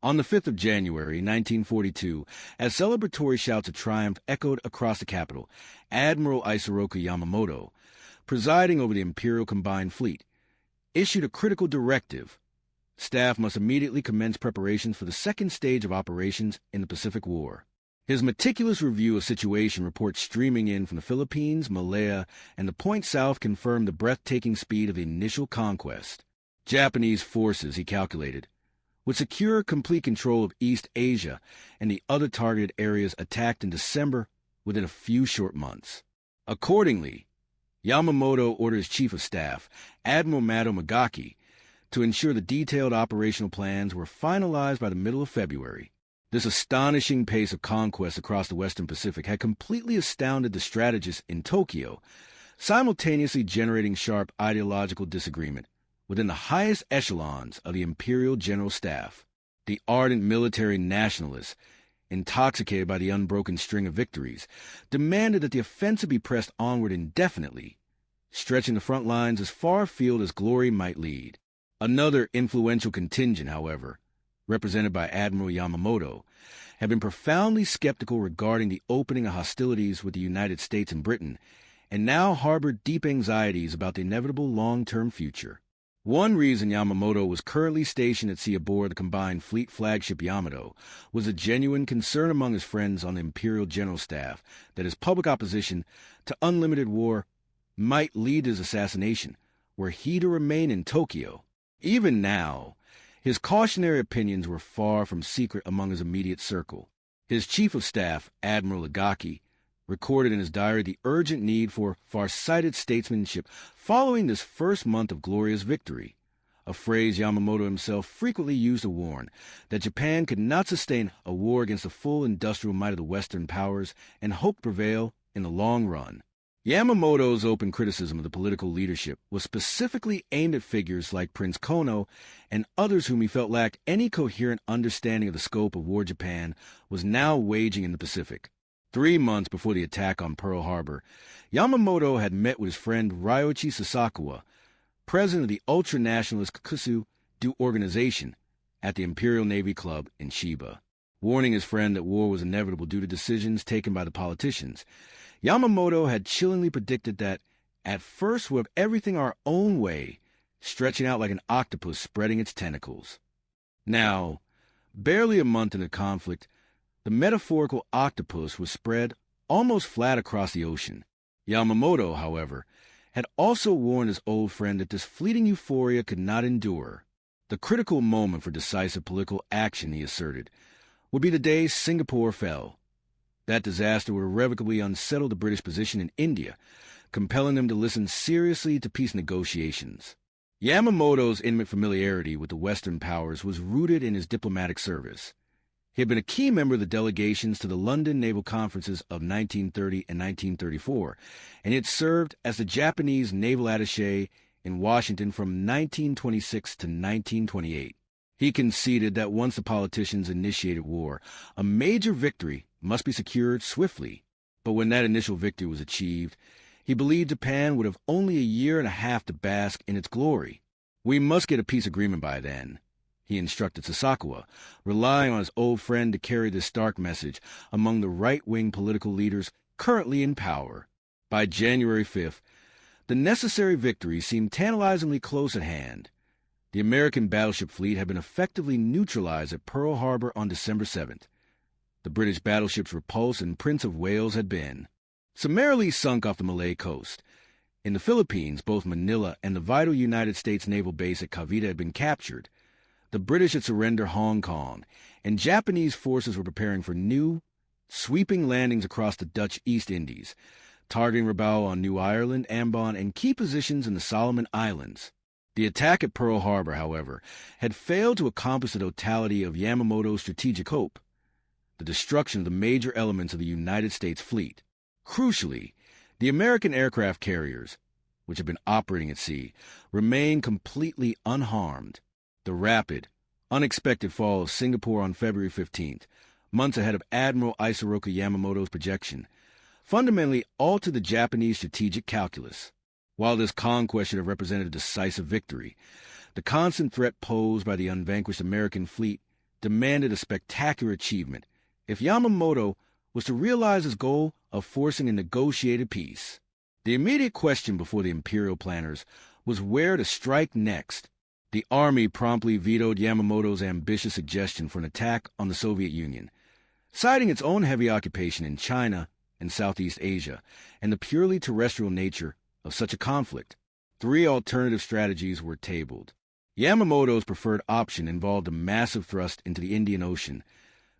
On the 5th of January, 1942, as celebratory shouts of triumph echoed across the capital, Admiral Yamamoto, presiding over the Imperial Combined Fleet, issued a critical directive. Staff must immediately commence preparations for the second stage of operations in the Pacific War. His meticulous review of situation reports streaming in from the Philippines, Malaya, and the point south confirmed the breathtaking speed of the initial conquest. Japanese forces, he calculated, would secure complete control of East Asia and the other targeted areas attacked in December within a few short months. Accordingly, Yamamoto ordered his chief of staff, Admiral Magaki, to ensure the detailed operational plans were finalized by the middle of February. This astonishing pace of conquest across the Western Pacific had completely astounded the strategists in Tokyo, simultaneously generating sharp ideological disagreement within the highest echelons of the Imperial General Staff. The ardent military nationalists, intoxicated by the unbroken string of victories, demanded that the offensive be pressed onward indefinitely, stretching the front lines as far afield as glory might lead. Another influential contingent, however, represented by Admiral Yamamoto, had been profoundly skeptical regarding the opening of hostilities with the United States and Britain, and now harbored deep anxieties about the inevitable long-term future. One reason Yamamoto was currently stationed at sea aboard the combined fleet flagship Yamato was a genuine concern among his friends on the Imperial General Staff that his public opposition to unlimited war might lead to his assassination, were he to remain in Tokyo. Even now, his cautionary opinions were far from secret among his immediate circle. His chief of staff, Admiral Magaki, recorded in his diary the urgent need for far-sighted statesmanship following this first month of glorious victory, a phrase Yamamoto himself frequently used to warn that Japan could not sustain a war against the full industrial might of the Western powers and hope to prevail in the long run. Yamamoto's open criticism of the political leadership was specifically aimed at figures like Prince Kono and others whom he felt lacked any coherent understanding of the scope of war Japan was now waging in the Pacific. 3 months before the attack on Pearl Harbor, Yamamoto had met with his friend Ryoichi Sasakawa, president of the ultra-nationalist Kakusu-do organization, at the Imperial Navy Club in Chiba. Warning his friend that war was inevitable due to decisions taken by the politicians, Yamamoto had chillingly predicted that, at first we'll have everything our own way, stretching out like an octopus spreading its tentacles. Now, barely a month into the conflict, the metaphorical octopus was spread almost flat across the ocean. Yamamoto, however, had also warned his old friend that this fleeting euphoria could not endure. The critical moment for decisive political action, he asserted, would be the day Singapore fell. That disaster would irrevocably unsettle the British position in India, compelling them to listen seriously to peace negotiations. Yamamoto's intimate familiarity with the Western powers was rooted in his diplomatic service. He had been a key member of the delegations to the London naval conferences of 1930 and 1934, and he had served as the Japanese naval attaché in Washington from 1926 to 1928. He conceded that once the politicians initiated war, a major victory must be secured swiftly. But when that initial victory was achieved, he believed Japan would have only a year and a half to bask in its glory. "We must get a peace agreement by then," he instructed Sasakawa, relying on his old friend to carry this stark message among the right-wing political leaders currently in power. By January 5th, the necessary victory seemed tantalizingly close at hand. The American battleship fleet had been effectively neutralized at Pearl Harbor on December 7th. The British battleships Repulse and Prince of Wales had been summarily sunk off the Malay coast. In the Philippines, both Manila and the vital United States naval base at Cavite had been captured. The British had surrendered Hong Kong, and Japanese forces were preparing for new, sweeping landings across the Dutch East Indies, targeting Rabaul on New Ireland, Ambon, and key positions in the Solomon Islands. The attack at Pearl Harbor, however, had failed to accomplish the totality of Yamamoto's strategic hope, the destruction of the major elements of the United States fleet. Crucially, the American aircraft carriers, which had been operating at sea, remained completely unharmed. The rapid, unexpected fall of Singapore on February 15th, months ahead of Admiral Yamamoto's projection, fundamentally altered the Japanese strategic calculus. While this conquest should have represented a decisive victory, the constant threat posed by the unvanquished American fleet demanded a spectacular achievement if Yamamoto was to realize his goal of forcing a negotiated peace. The immediate question before the imperial planners was where to strike next. The Army promptly vetoed Yamamoto's ambitious suggestion for an attack on the Soviet Union, citing its own heavy occupation in China and Southeast Asia and the purely terrestrial nature of such a conflict. 3 alternative strategies were tabled. Yamamoto's preferred option involved a massive thrust into the Indian Ocean,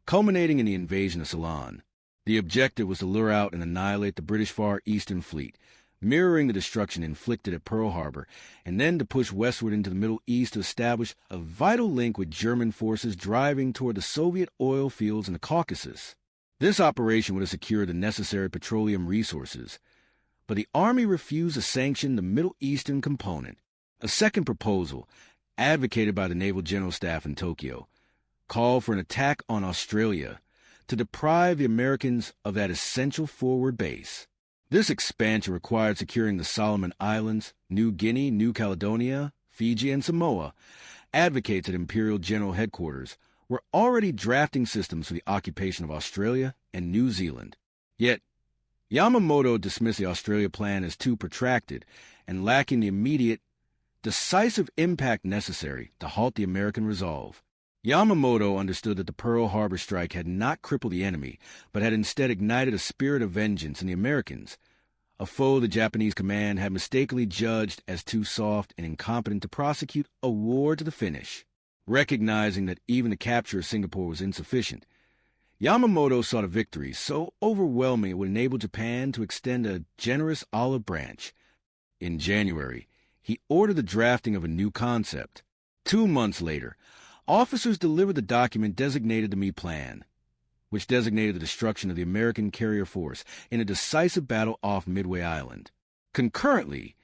culminating in the invasion of Ceylon. The objective was to lure out and annihilate the British Far Eastern Fleet, mirroring the destruction inflicted at Pearl Harbor, and then to push westward into the Middle East to establish a vital link with German forces driving toward the Soviet oil fields in the Caucasus. This operation would have secured the necessary petroleum resources, but the Army refused to sanction the Middle Eastern component. A second proposal, advocated by the Naval General Staff in Tokyo, called for an attack on Australia to deprive the Americans of that essential forward base. This expansion required securing the Solomon Islands, New Guinea, New Caledonia, Fiji, and Samoa. Advocates at Imperial General Headquarters were already drafting systems for the occupation of Australia and New Zealand. Yet, Yamamoto dismissed the Australia plan as too protracted and lacking the immediate, decisive impact necessary to halt the American resolve. Yamamoto understood that the Pearl Harbor strike had not crippled the enemy, but had instead ignited a spirit of vengeance in the Americans, a foe the Japanese command had mistakenly judged as too soft and incompetent to prosecute a war to the finish. Recognizing that even the capture of Singapore was insufficient, Yamamoto sought a victory so overwhelming it would enable Japan to extend a generous olive branch. In January, he ordered the drafting of a new concept. 2 months later, officers delivered the document designated the Me Plan, which designated the destruction of the American carrier force in a decisive battle off Midway Island. Concurrently,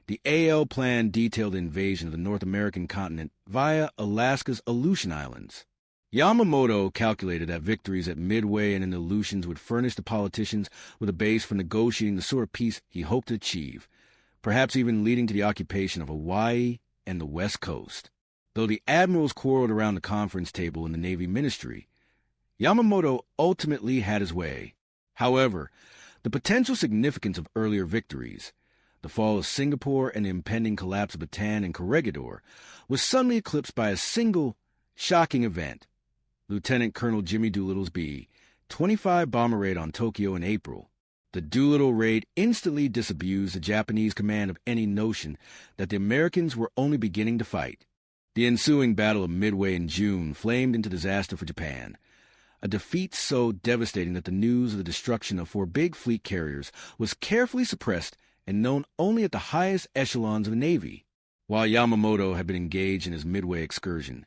the AL Plan detailed the invasion of the North American continent via Alaska's Aleutian Islands. Yamamoto calculated that victories at Midway and in the Aleutians would furnish the politicians with a base for negotiating the sort of peace he hoped to achieve, perhaps even leading to the occupation of Hawaii and the West Coast. Though the admirals quarreled around the conference table in the Navy Ministry, Yamamoto ultimately had his way. However, the potential significance of earlier victories, the fall of Singapore and the impending collapse of Bataan and Corregidor, was suddenly eclipsed by a single, shocking event: Lieutenant Colonel Jimmy Doolittle's B-25 bomber raid on Tokyo in April. The Doolittle raid instantly disabused the Japanese command of any notion that the Americans were only beginning to fight. The ensuing Battle of Midway in June flamed into disaster for Japan, a defeat so devastating that the news of the destruction of 4 big fleet carriers was carefully suppressed and known only at the highest echelons of the Navy. While Yamamoto had been engaged in his Midway excursion,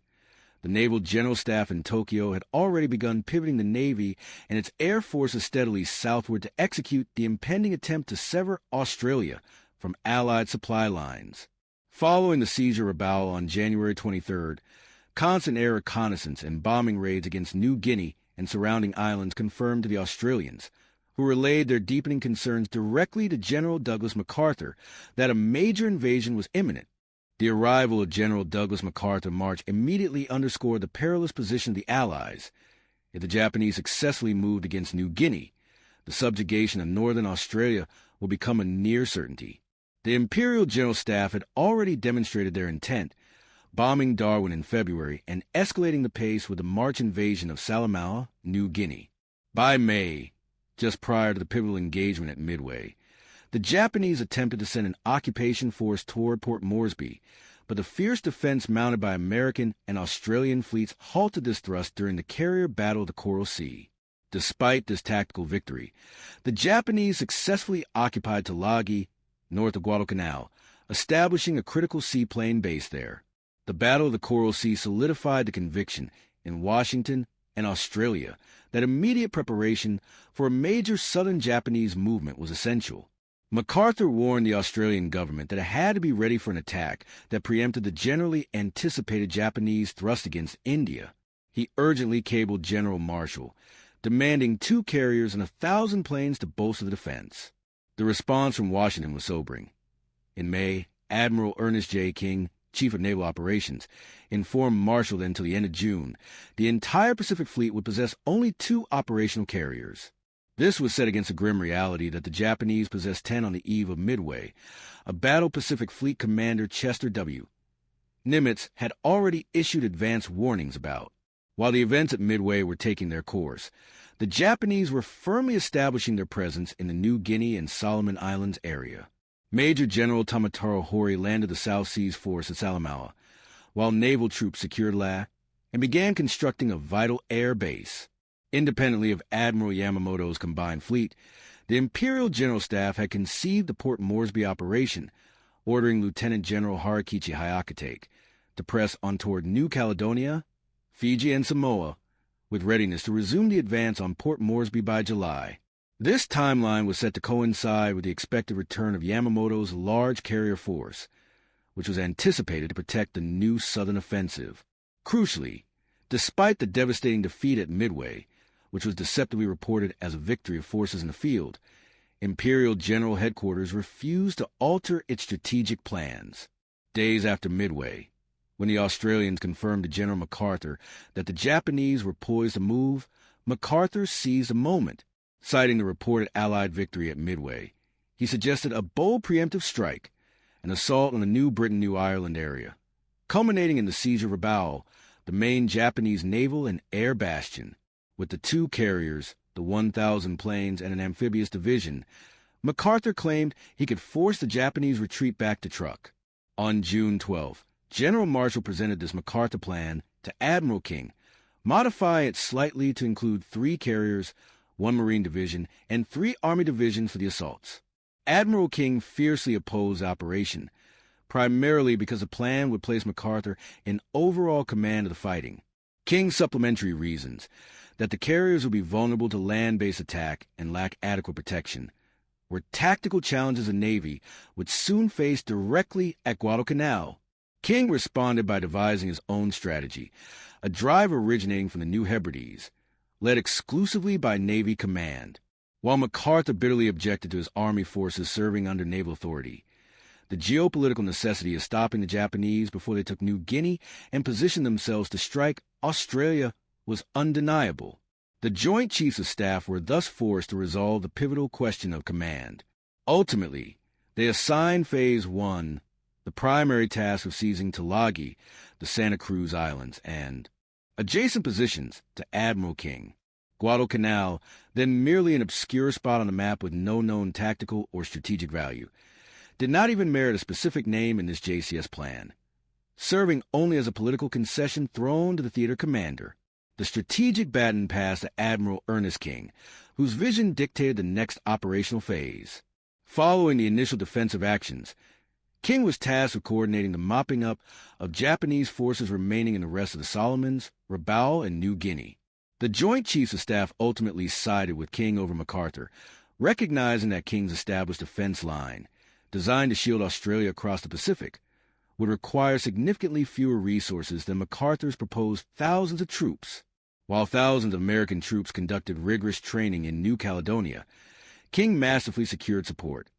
the Naval General Staff in Tokyo had already begun pivoting the Navy and its air forces steadily southward to execute the impending attempt to sever Australia from Allied supply lines. Following the seizure of Rabaul on January 23rd, constant air reconnaissance and bombing raids against New Guinea and surrounding islands confirmed to the Australians, who relayed their deepening concerns directly to General Douglas MacArthur, that a major invasion was imminent. The arrival of General Douglas MacArthur in March immediately underscored the perilous position of the Allies. If the Japanese successfully moved against New Guinea, the subjugation of northern Australia would become a near certainty. The Imperial General Staff had already demonstrated their intent, bombing Darwin in February and escalating the pace with the March invasion of Salamaua, New Guinea. By May, just prior to the pivotal engagement at Midway, the Japanese attempted to send an occupation force toward Port Moresby, but the fierce defense mounted by American and Australian fleets halted this thrust during the carrier battle of the Coral Sea. Despite this tactical victory, the Japanese successfully occupied Tulagi, north of Guadalcanal, establishing a critical seaplane base there. The Battle of the Coral Sea solidified the conviction in Washington and Australia that immediate preparation for a major southern Japanese movement was essential. MacArthur warned the Australian government that it had to be ready for an attack that preempted the generally anticipated Japanese thrust against India. He urgently cabled General Marshall, demanding 2 carriers and 1,000 planes to bolster the defense. The response from Washington was sobering. In May, Admiral Ernest J. King, Chief of Naval Operations, informed Marshall that until the end of June, the entire Pacific Fleet would possess only 2 operational carriers. This was set against the grim reality that the Japanese possessed 10 on the eve of Midway, a Battle Pacific Fleet Commander Chester W. Nimitz had already issued advance warnings about. While the events at Midway were taking their course, the Japanese were firmly establishing their presence in the New Guinea and Solomon Islands area. Major General Tamataro Hori landed the South Seas Force at Salamaua, while naval troops secured La and began constructing a vital air base. Independently of Admiral Yamamoto's combined fleet, the Imperial General Staff had conceived the Port Moresby operation, ordering Lieutenant General Harakichi Hyakutake to press on toward New Caledonia, Fiji, and Samoa, with readiness to resume the advance on Port Moresby by July. This timeline was set to coincide with the expected return of Yamamoto's large carrier force, which was anticipated to protect the new southern offensive. Crucially, despite the devastating defeat at Midway, which was deceptively reported as a victory of forces in the field, Imperial General Headquarters refused to alter its strategic plans. Days after Midway, when the Australians confirmed to General MacArthur that the Japanese were poised to move, MacArthur seized a moment. Citing the reported Allied victory at Midway, he suggested a bold preemptive strike, an assault on the New Britain, New Ireland area, culminating in the siege of Rabaul, the main Japanese naval and air bastion. With the 2 carriers, the 1,000 planes, and an amphibious division, MacArthur claimed he could force the Japanese retreat back to Truk. On June 12, General Marshall presented this MacArthur plan to Admiral King, modifying it slightly to include 3 carriers, 1 Marine division, and 3 Army divisions for the assaults. Admiral King fiercely opposed the operation, primarily because the plan would place MacArthur in overall command of the fighting. King's supplementary reasons, that the carriers would be vulnerable to land-based attack and lack adequate protection, were tactical challenges the Navy would soon face directly at Guadalcanal. King responded by devising his own strategy, a drive originating from the New Hebrides, led exclusively by Navy command. While MacArthur bitterly objected to his Army forces serving under naval authority, the geopolitical necessity of stopping the Japanese before they took New Guinea and positioned themselves to strike Australia was undeniable. The Joint Chiefs of Staff were thus forced to resolve the pivotal question of command. Ultimately, they assigned Phase 1 the primary task of seizing Tulagi, the Santa Cruz Islands, and adjacent positions to Admiral King. Guadalcanal, then merely an obscure spot on the map with no known tactical or strategic value, did not even merit a specific name in this JCS plan, serving only as a political concession thrown to the theater commander. The strategic baton passed to Admiral Ernest King, whose vision dictated the next operational phase. Following the initial defensive actions, King was tasked with coordinating the mopping up of Japanese forces remaining in the rest of the Solomons, Rabaul, and New Guinea. The Joint Chiefs of Staff ultimately sided with King over MacArthur, recognizing that King's established defense line, designed to shield Australia across the Pacific, would require significantly fewer resources than MacArthur's proposed thousands of troops. While thousands of American troops conducted rigorous training in New Caledonia, King masterfully secured support,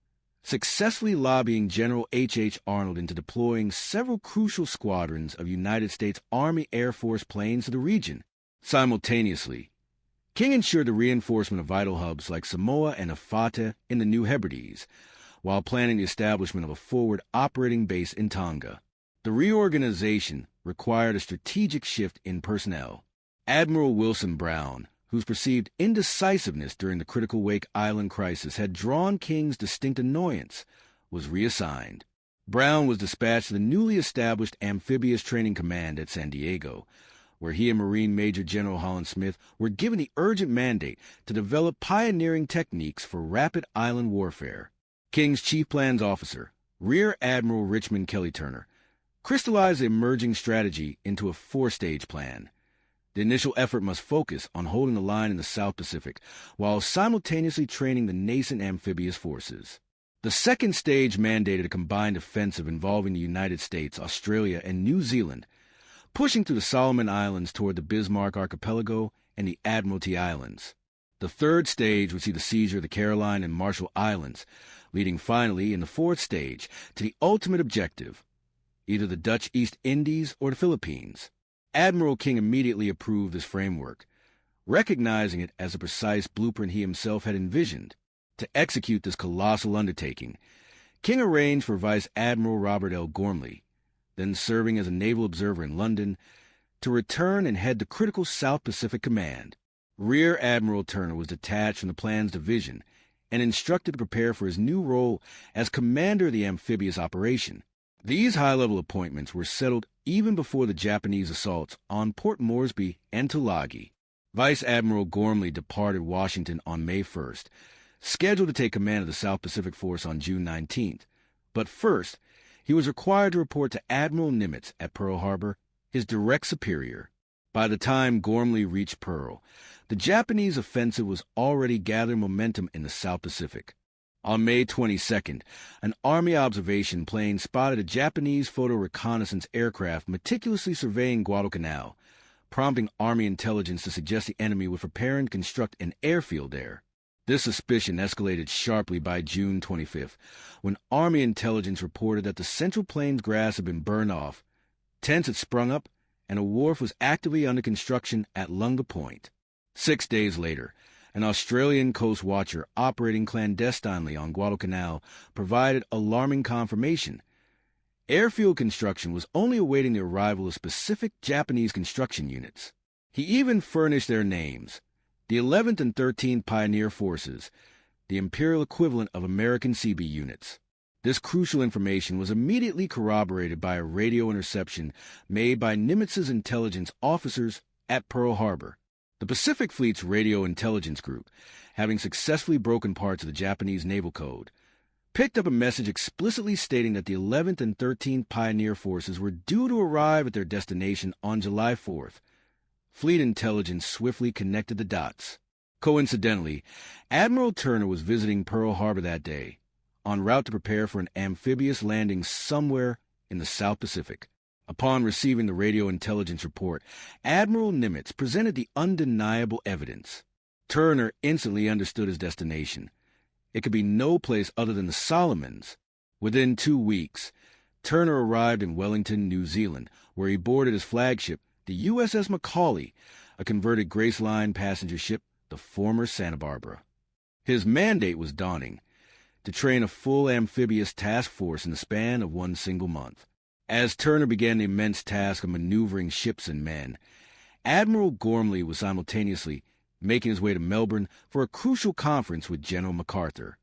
successfully lobbying General H. Arnold into deploying several crucial squadrons of United States Army Air Force planes to the region. Simultaneously, King ensured the reinforcement of vital hubs like Samoa and Afata in the New Hebrides, while planning the establishment of a forward operating base in Tonga. The reorganization required a strategic shift in personnel. Admiral Wilson Brown, whose perceived indecisiveness during the critical Wake Island crisis had drawn King's distinct annoyance, was reassigned. Brown was dispatched to the newly established Amphibious Training Command at San Diego, where he and Marine Major General Holland Smith were given the urgent mandate to develop pioneering techniques for rapid island warfare. King's Chief Plans Officer, Rear Admiral Richmond Kelly Turner, crystallized the emerging strategy into a 4-stage plan. The initial effort must focus on holding the line in the South Pacific, while simultaneously training the nascent amphibious forces. The second stage mandated a combined offensive involving the United States, Australia, and New Zealand, pushing through the Solomon Islands toward the Bismarck Archipelago and the Admiralty Islands. The third stage would see the seizure of the Caroline and Marshall Islands, leading finally, in the fourth stage, to the ultimate objective, either the Dutch East Indies or the Philippines. Admiral King immediately approved this framework, recognizing it as a precise blueprint he himself had envisioned. To execute this colossal undertaking, King arranged for Vice Admiral Robert L. Gormley, then serving as a naval observer in London, to return and head the critical South Pacific Command. Rear Admiral Turner was detached from the plan's division and instructed to prepare for his new role as commander of the amphibious operation. These high-level appointments were settled even before the Japanese assaults on Port Moresby and Tulagi. Vice Admiral Gormley departed Washington on May 1st, scheduled to take command of the South Pacific Force on June 19th. But first, he was required to report to Admiral Nimitz at Pearl Harbor, his direct superior. By the time Gormley reached Pearl, the Japanese offensive was already gathering momentum in the South Pacific. On May 22nd, an Army observation plane spotted a Japanese photo reconnaissance aircraft meticulously surveying Guadalcanal, prompting Army intelligence to suggest the enemy would prepare and construct an airfield there. This suspicion escalated sharply by June 25th, when Army intelligence reported that the Central Plains grass had been burned off, tents had sprung up, and a wharf was actively under construction at Lunga Point. 6 days later, an Australian coast watcher operating clandestinely on Guadalcanal provided alarming confirmation. Airfield construction was only awaiting the arrival of specific Japanese construction units. He even furnished their names: the 11th and 13th Pioneer Forces, the imperial equivalent of American CB units. This crucial information was immediately corroborated by a radio interception made by Nimitz's intelligence officers at Pearl Harbor. The Pacific Fleet's radio intelligence group, having successfully broken parts of the Japanese naval code, picked up a message explicitly stating that the 11th and 13th Pioneer Forces were due to arrive at their destination on July 4th. Fleet intelligence swiftly connected the dots. Coincidentally, Admiral Turner was visiting Pearl Harbor that day, en route to prepare for an amphibious landing somewhere in the South Pacific. Upon receiving the radio intelligence report, Admiral Nimitz presented the undeniable evidence. Turner instantly understood his destination. It could be no place other than the Solomons. Within 2 weeks, Turner arrived in Wellington, New Zealand, where he boarded his flagship, the USS Macaulay, a converted Grace Line passenger ship, the former Santa Barbara. His mandate was daunting: to train a full amphibious task force in the span of one single month. As Turner began the immense task of maneuvering ships and men, Admiral Gormley was simultaneously making his way to Melbourne for a crucial conference with General MacArthur.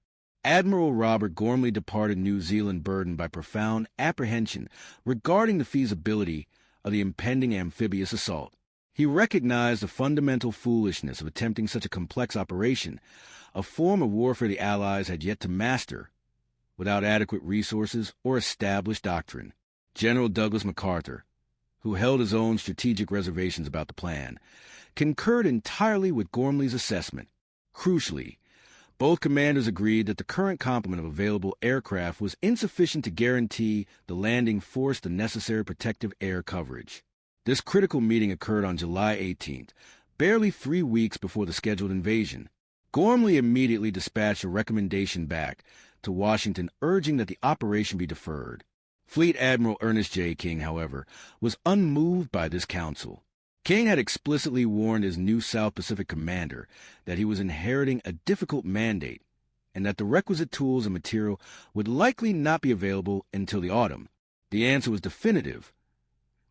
Admiral Robert Gormley departed New Zealand burdened by profound apprehension regarding the feasibility of the impending amphibious assault. He recognized the fundamental foolishness of attempting such a complex operation, a form of warfare the Allies had yet to master, without adequate resources or established doctrine. General Douglas MacArthur, who held his own strategic reservations about the plan, concurred entirely with Gormley's assessment. Crucially, both commanders agreed that the current complement of available aircraft was insufficient to guarantee the landing force the necessary protective air coverage. This critical meeting occurred on July 18th, barely 3 weeks before the scheduled invasion. Gormley immediately dispatched a recommendation back to Washington urging that the operation be deferred. Fleet Admiral Ernest J. King, however, was unmoved by this counsel. King had explicitly warned his new South Pacific commander that he was inheriting a difficult mandate and that the requisite tools and material would likely not be available until the autumn. The answer was definitive.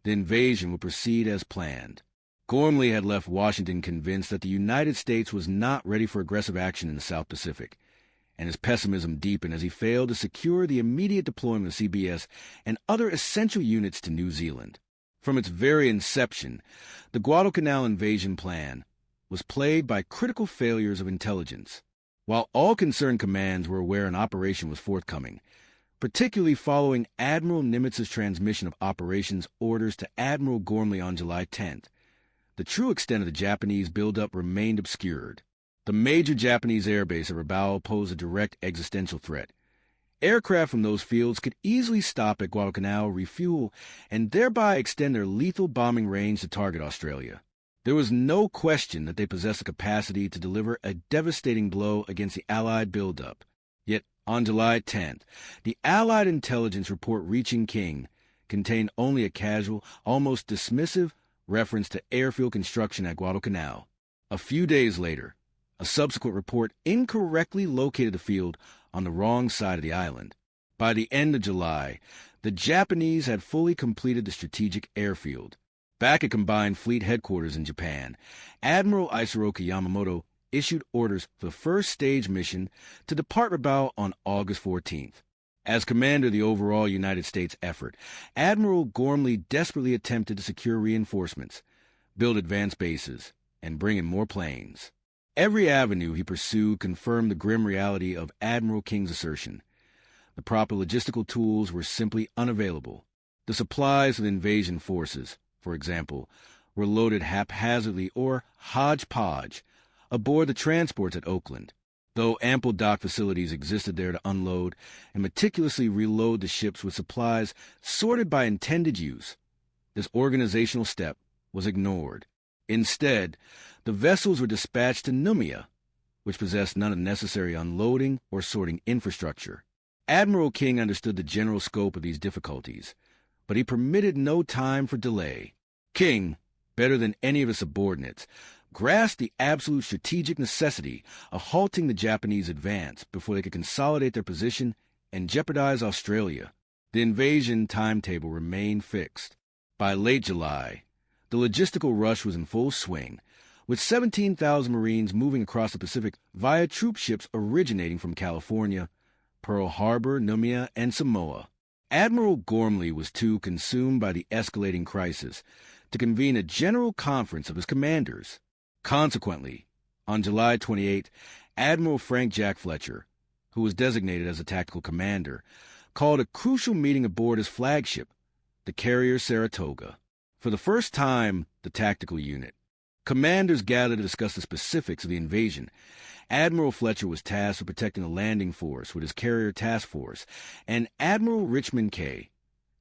The invasion would proceed as planned. Gormley had left Washington convinced that the United States was not ready for aggressive action in the South Pacific, and his pessimism deepened as he failed to secure the immediate deployment of CBS and other essential units to New Zealand. From its very inception, the Guadalcanal invasion plan was plagued by critical failures of intelligence. While all concerned commands were aware an operation was forthcoming, particularly following Admiral Nimitz's transmission of operations orders to Admiral Gormley on July 10th, the true extent of the Japanese buildup remained obscured. The major Japanese airbase at Rabaul posed a direct existential threat. Aircraft from those fields could easily stop at Guadalcanal, refuel, and thereby extend their lethal bombing range to target Australia. There was no question that they possessed the capacity to deliver a devastating blow against the Allied buildup. Yet, on July 10th, the Allied intelligence report reaching King contained only a casual, almost dismissive reference to airfield construction at Guadalcanal. A few days later, a subsequent report incorrectly located the field on the wrong side of the island. By the end of July, the Japanese had fully completed the strategic airfield. Back at Combined Fleet Headquarters in Japan, Admiral Isoroku Yamamoto issued orders for the first stage mission to depart Rabaul on August 14th. As commander of the overall United States effort, Admiral Gormley desperately attempted to secure reinforcements, build advanced bases, and bring in more planes. Every avenue he pursued confirmed the grim reality of Admiral King's assertion. The proper logistical tools were simply unavailable. The supplies of the invasion forces, for example, were loaded haphazardly or hodgepodge aboard the transports at Oakland, though ample dock facilities existed there to unload and meticulously reload the ships with supplies sorted by intended use. This organizational step was ignored. Instead, the vessels were dispatched to Numia, which possessed none of the necessary unloading or sorting infrastructure. Admiral King understood the general scope of these difficulties, but he permitted no time for delay. King, better than any of his subordinates, grasped the absolute strategic necessity of halting the Japanese advance before they could consolidate their position and jeopardize Australia. The invasion timetable remained fixed. By late July, the logistical rush was in full swing, with 17,000 Marines moving across the Pacific via troop ships originating from California, Pearl Harbor, Numia, and Samoa. Admiral Gormley was too consumed by the escalating crisis to convene a general conference of his commanders. Consequently, on July 28, Admiral Frank Jack Fletcher, who was designated as a tactical commander, called a crucial meeting aboard his flagship, the carrier Saratoga. For the first time, the tactical unit. Commanders gathered to discuss the specifics of the invasion. Admiral Fletcher was tasked with protecting the landing force with his carrier task force, and Admiral Richmond K.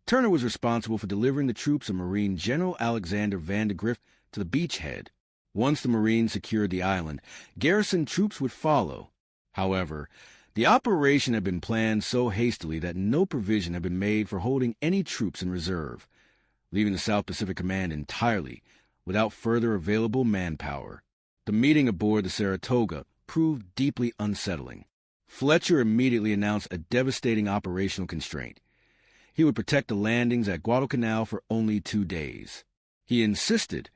Turner was responsible for delivering the troops of Marine General Alexander Vandergrift to the beachhead. Once the Marines secured the island, garrison troops would follow. However, the operation had been planned so hastily that no provision had been made for holding any troops in reserve, leaving the South Pacific Command entirely without further available manpower. The meeting aboard the Saratoga proved deeply unsettling. Fletcher immediately announced a devastating operational constraint. He would protect the landings at Guadalcanal for only 2 days. He insisted,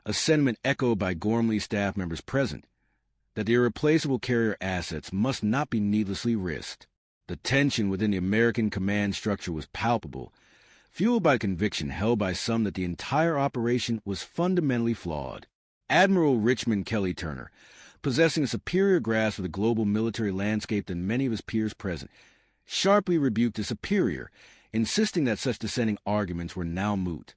a sentiment echoed by Gormley's staff members present, that the irreplaceable carrier assets must not be needlessly risked. The tension within the American command structure was palpable, fueled by conviction held by some that the entire operation was fundamentally flawed. Admiral Richmond Kelly Turner, possessing a superior grasp of the global military landscape than many of his peers present, sharply rebuked his superior, insisting that such dissenting arguments were now moot.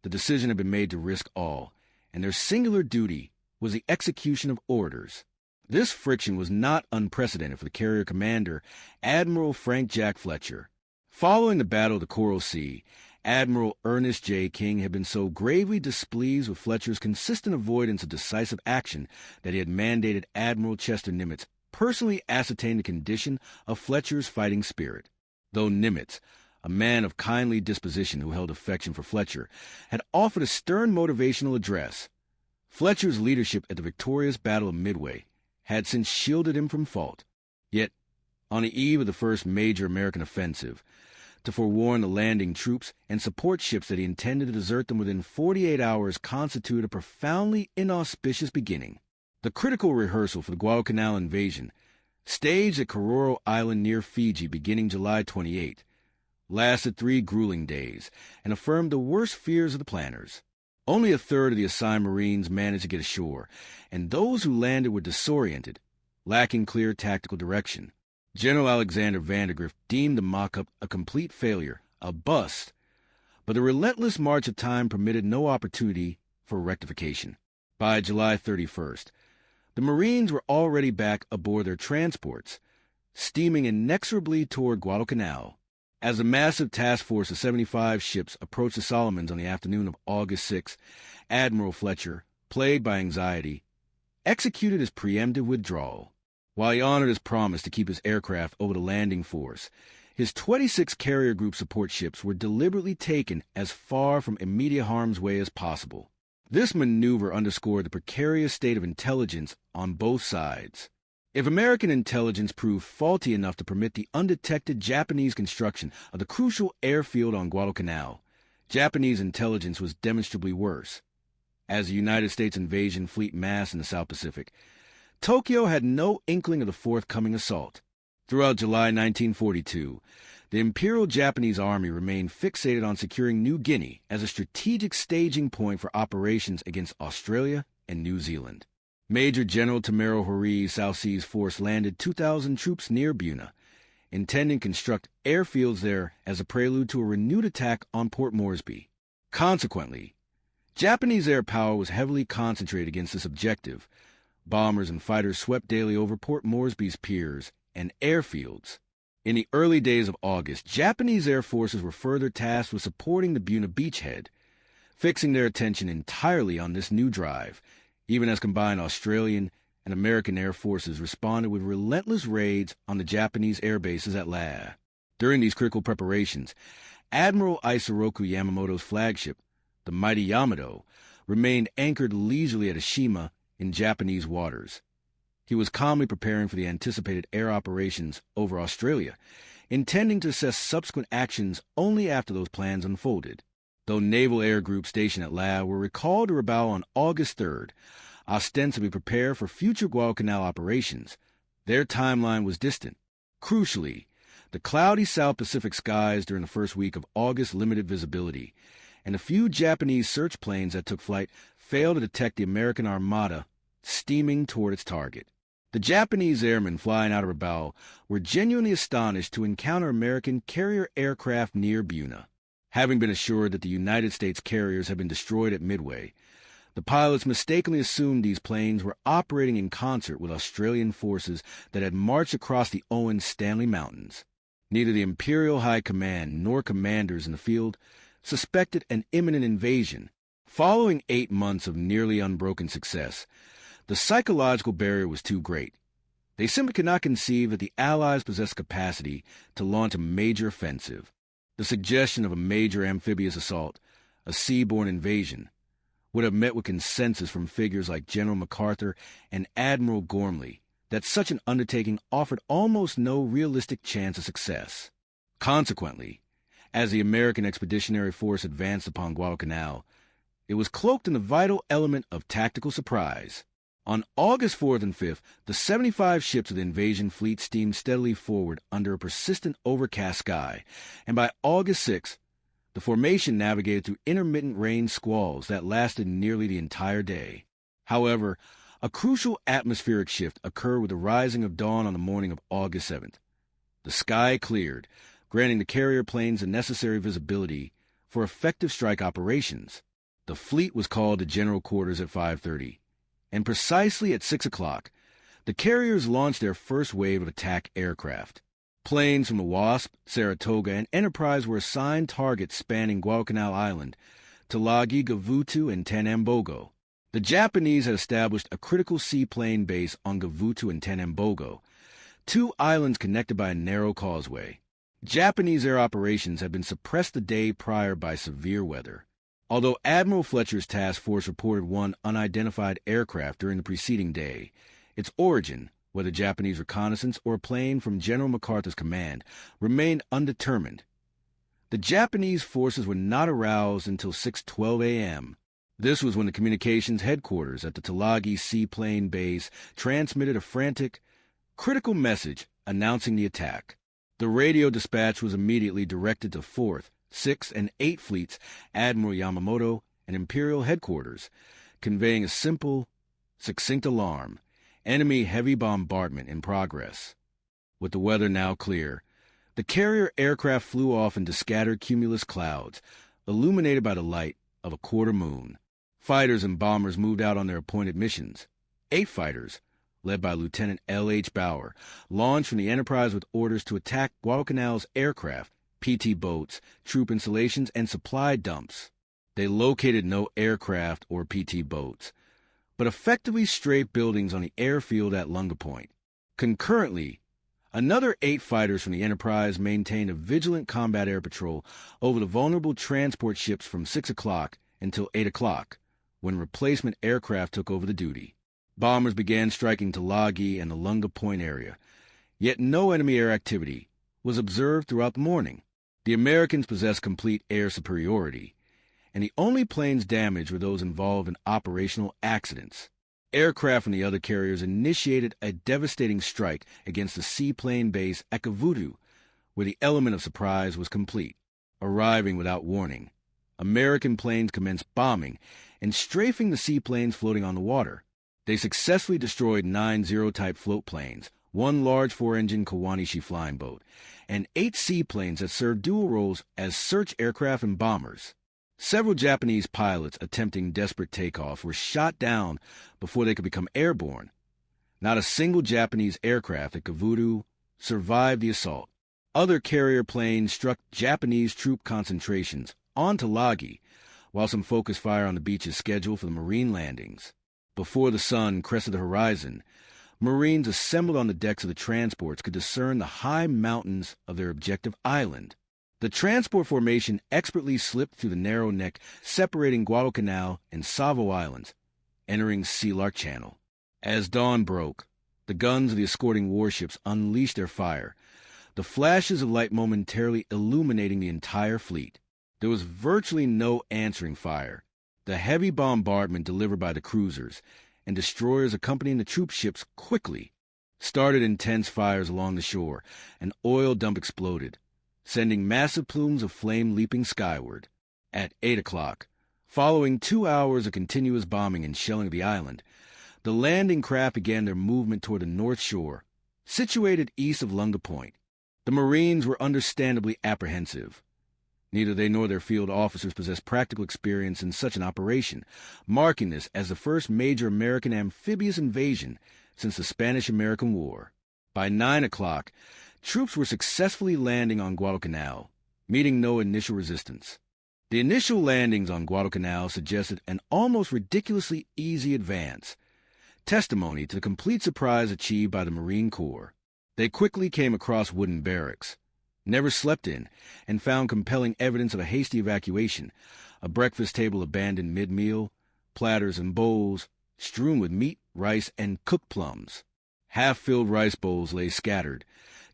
The decision had been made to risk all, and their singular duty was the execution of orders. This friction was not unprecedented for the carrier commander, Admiral Frank Jack Fletcher. Following the Battle of the Coral Sea, Admiral Ernest J. King had been so gravely displeased with Fletcher's consistent avoidance of decisive action that he had mandated Admiral Chester Nimitz personally ascertain the condition of Fletcher's fighting spirit. Though Nimitz, a man of kindly disposition who held affection for Fletcher, had offered a stern motivational address, Fletcher's leadership at the victorious Battle of Midway had since shielded him from fault. Yet, on the eve of the first major American offensive, to forewarn the landing troops and support ships that he intended to desert them within 48 hours constituted a profoundly inauspicious beginning. The critical rehearsal for the Guadalcanal invasion, staged at Kororo Island near Fiji beginning July 28, lasted 3 grueling days and affirmed the worst fears of the planners. Only a third of the assigned Marines managed to get ashore, and those who landed were disoriented, lacking clear tactical direction. General Alexander Vandergrift deemed the mock-up a complete failure, a bust, but the relentless march of time permitted no opportunity for rectification. By July 31st, the Marines were already back aboard their transports, steaming inexorably toward Guadalcanal. As the massive task force of 75 ships approached the Solomons on the afternoon of August 6, Admiral Fletcher, plagued by anxiety, executed his preemptive withdrawal. While he honored his promise to keep his aircraft over the landing force, His 26 carrier group support ships were deliberately taken as far from immediate harm's way as possible. This maneuver underscored the precarious state of intelligence on both sides. If American intelligence proved faulty enough to permit the undetected Japanese construction of the crucial airfield on Guadalcanal, Japanese intelligence was demonstrably worse. As the United States invasion fleet massed in the South Pacific, Tokyo had no inkling of the forthcoming assault. Throughout July 1942, the Imperial Japanese Army remained fixated on securing New Guinea as a strategic staging point for operations against Australia and New Zealand. Major General Tamaro Hori's South Seas Force landed 2,000 troops near Buna, intending to construct airfields there as a prelude to a renewed attack on Port Moresby. Consequently, Japanese air power was heavily concentrated against this objective. Bombers and fighters swept daily over Port Moresby's piers and airfields. In the early days of August, Japanese air forces were further tasked with supporting the Buna beachhead, fixing their attention entirely on this new drive, even as combined Australian and American air forces responded with relentless raids on the Japanese air bases at Lae. During these critical preparations, Admiral Isoroku Yamamoto's flagship, the mighty Yamato, remained anchored leisurely at Ashima in Japanese waters. He was calmly preparing for the anticipated air operations over Australia, intending to assess subsequent actions only after those plans unfolded. Though naval air groups stationed at Lae were recalled to Rabaul on August 3rd, ostensibly prepare for future Guadalcanal operations, their timeline was distant. Crucially, the cloudy South Pacific skies during the first week of August limited visibility, and the few Japanese search planes that took flight failed to detect the American Armada steaming toward its target. The Japanese airmen flying out of Rabaul were genuinely astonished to encounter American carrier aircraft near Buna. Having been assured that the United States carriers had been destroyed at Midway, the pilots mistakenly assumed these planes were operating in concert with Australian forces that had marched across the Owen Stanley Mountains. Neither the Imperial High Command nor commanders in the field suspected an imminent invasion. Following 8 months of nearly unbroken success, the psychological barrier was too great. They simply could not conceive that the Allies possessed capacity to launch a major offensive. The suggestion of a major amphibious assault, a seaborne invasion, would have met with consensus from figures like General MacArthur and Admiral Gormley that such an undertaking offered almost no realistic chance of success. Consequently, as the American Expeditionary Force advanced upon Guadalcanal, it was cloaked in the vital element of tactical surprise. On August 4th and 5th, the 75 ships of the invasion fleet steamed steadily forward under a persistent overcast sky, and by August 6th, the formation navigated through intermittent rain squalls that lasted nearly the entire day. However, a crucial atmospheric shift occurred with the rising of dawn on the morning of August 7th. The sky cleared, granting the carrier planes the necessary visibility for effective strike operations. The fleet was called to general quarters at 5:30. And precisely at 6 o'clock, the carriers launched their first wave of attack aircraft. Planes from the Wasp, Saratoga, and Enterprise were assigned targets spanning Guadalcanal Island, Tulagi, Gavutu, and Tanambogo. The Japanese had established a critical seaplane base on Gavutu and Tanambogo, 2 islands connected by a narrow causeway. Japanese air operations had been suppressed the day prior by severe weather. Although Admiral Fletcher's task force reported one unidentified aircraft during the preceding day, its origin, whether Japanese reconnaissance or a plane from General MacArthur's command, remained undetermined. The Japanese forces were not aroused until 6:12 a.m. This was when the communications headquarters at the Tulagi seaplane base transmitted a frantic, critical message announcing the attack. The radio dispatch was immediately directed to 4th, 6th, and 8th Fleets, Admiral Yamamoto, and Imperial Headquarters, conveying a simple, succinct alarm: enemy heavy bombardment in progress. With the weather now clear, the carrier aircraft flew off into scattered cumulus clouds, illuminated by the light of a quarter moon. Fighters and bombers moved out on their appointed missions. 8 fighters, led by Lieutenant L.H. Bauer, launched from the Enterprise with orders to attack Guadalcanal's aircraft, PT boats, troop installations, and supply dumps. They located no aircraft or PT boats, but effectively strafed buildings on the airfield at Lunga Point. Concurrently, Another 8 fighters from the Enterprise maintained a vigilant combat air patrol over the vulnerable transport ships from 6 o'clock until 8 o'clock, when replacement aircraft took over the duty. Bombers began striking Tulagi and the Lunga Point area, yet no enemy air activity was observed throughout the morning. The Americans possessed complete air superiority, and the only planes damaged were those involved in operational accidents. Aircraft from the other carriers initiated a devastating strike against the seaplane base at Gavutu, where the element of surprise was complete. Arriving without warning, American planes commenced bombing and strafing the seaplanes floating on the water. They successfully destroyed 9 Zero-type float planes, 1 large 4-engine Kawanishi flying boat, and 8 seaplanes that served dual roles as search aircraft and bombers. Several Japanese pilots attempting desperate takeoff were shot down before they could become airborne. Not a single Japanese aircraft at Gavutu survived the assault. Other carrier planes struck Japanese troop concentrations on Tulagi, while some focused fire on the beaches scheduled for the Marine landings. Before the sun crested the horizon, Marines assembled on the decks of the transports could discern the high mountains of their objective island. The transport formation expertly slipped through the narrow neck separating Guadalcanal and Savo Islands, entering Sea Lark Channel. As dawn broke, the guns of the escorting warships unleashed their fire, the flashes of light momentarily illuminating the entire fleet. There was virtually no answering fire. The heavy bombardment delivered by the cruisers and destroyers accompanying the troop ships quickly started intense fires along the shore. An oil dump exploded, sending massive plumes of flame leaping skyward. At 8 o'clock, following 2 hours of continuous bombing and shelling of the island, the landing craft began their movement toward the north shore, situated east of Lunga Point. The Marines were understandably apprehensive. Neither they nor their field officers possessed practical experience in such an operation, marking this as the first major American amphibious invasion since the Spanish-American War. By 9 o'clock, troops were successfully landing on Guadalcanal, meeting no initial resistance. The initial landings on Guadalcanal suggested an almost ridiculously easy advance, testimony to the complete surprise achieved by the Marine Corps. They quickly came across wooden barracks, never slept in, and found compelling evidence of a hasty evacuation, a breakfast table abandoned mid-meal, platters and bowls strewn with meat, rice, and cooked plums. Half-filled rice bowls lay scattered,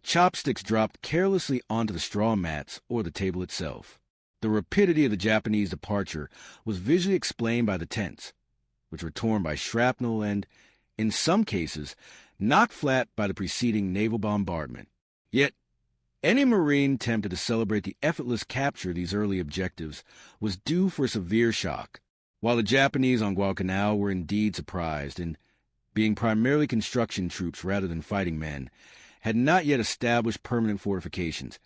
chopsticks dropped carelessly onto the straw mats or the table itself. The rapidity of the Japanese departure was visually explained by the tents, which were torn by shrapnel and, in some cases, knocked flat by the preceding naval bombardment. Yet, any Marine tempted to celebrate the effortless capture of these early objectives was due for a severe shock. While the Japanese on Guadalcanal were indeed surprised and, being primarily construction troops rather than fighting men, had not yet established permanent fortifications,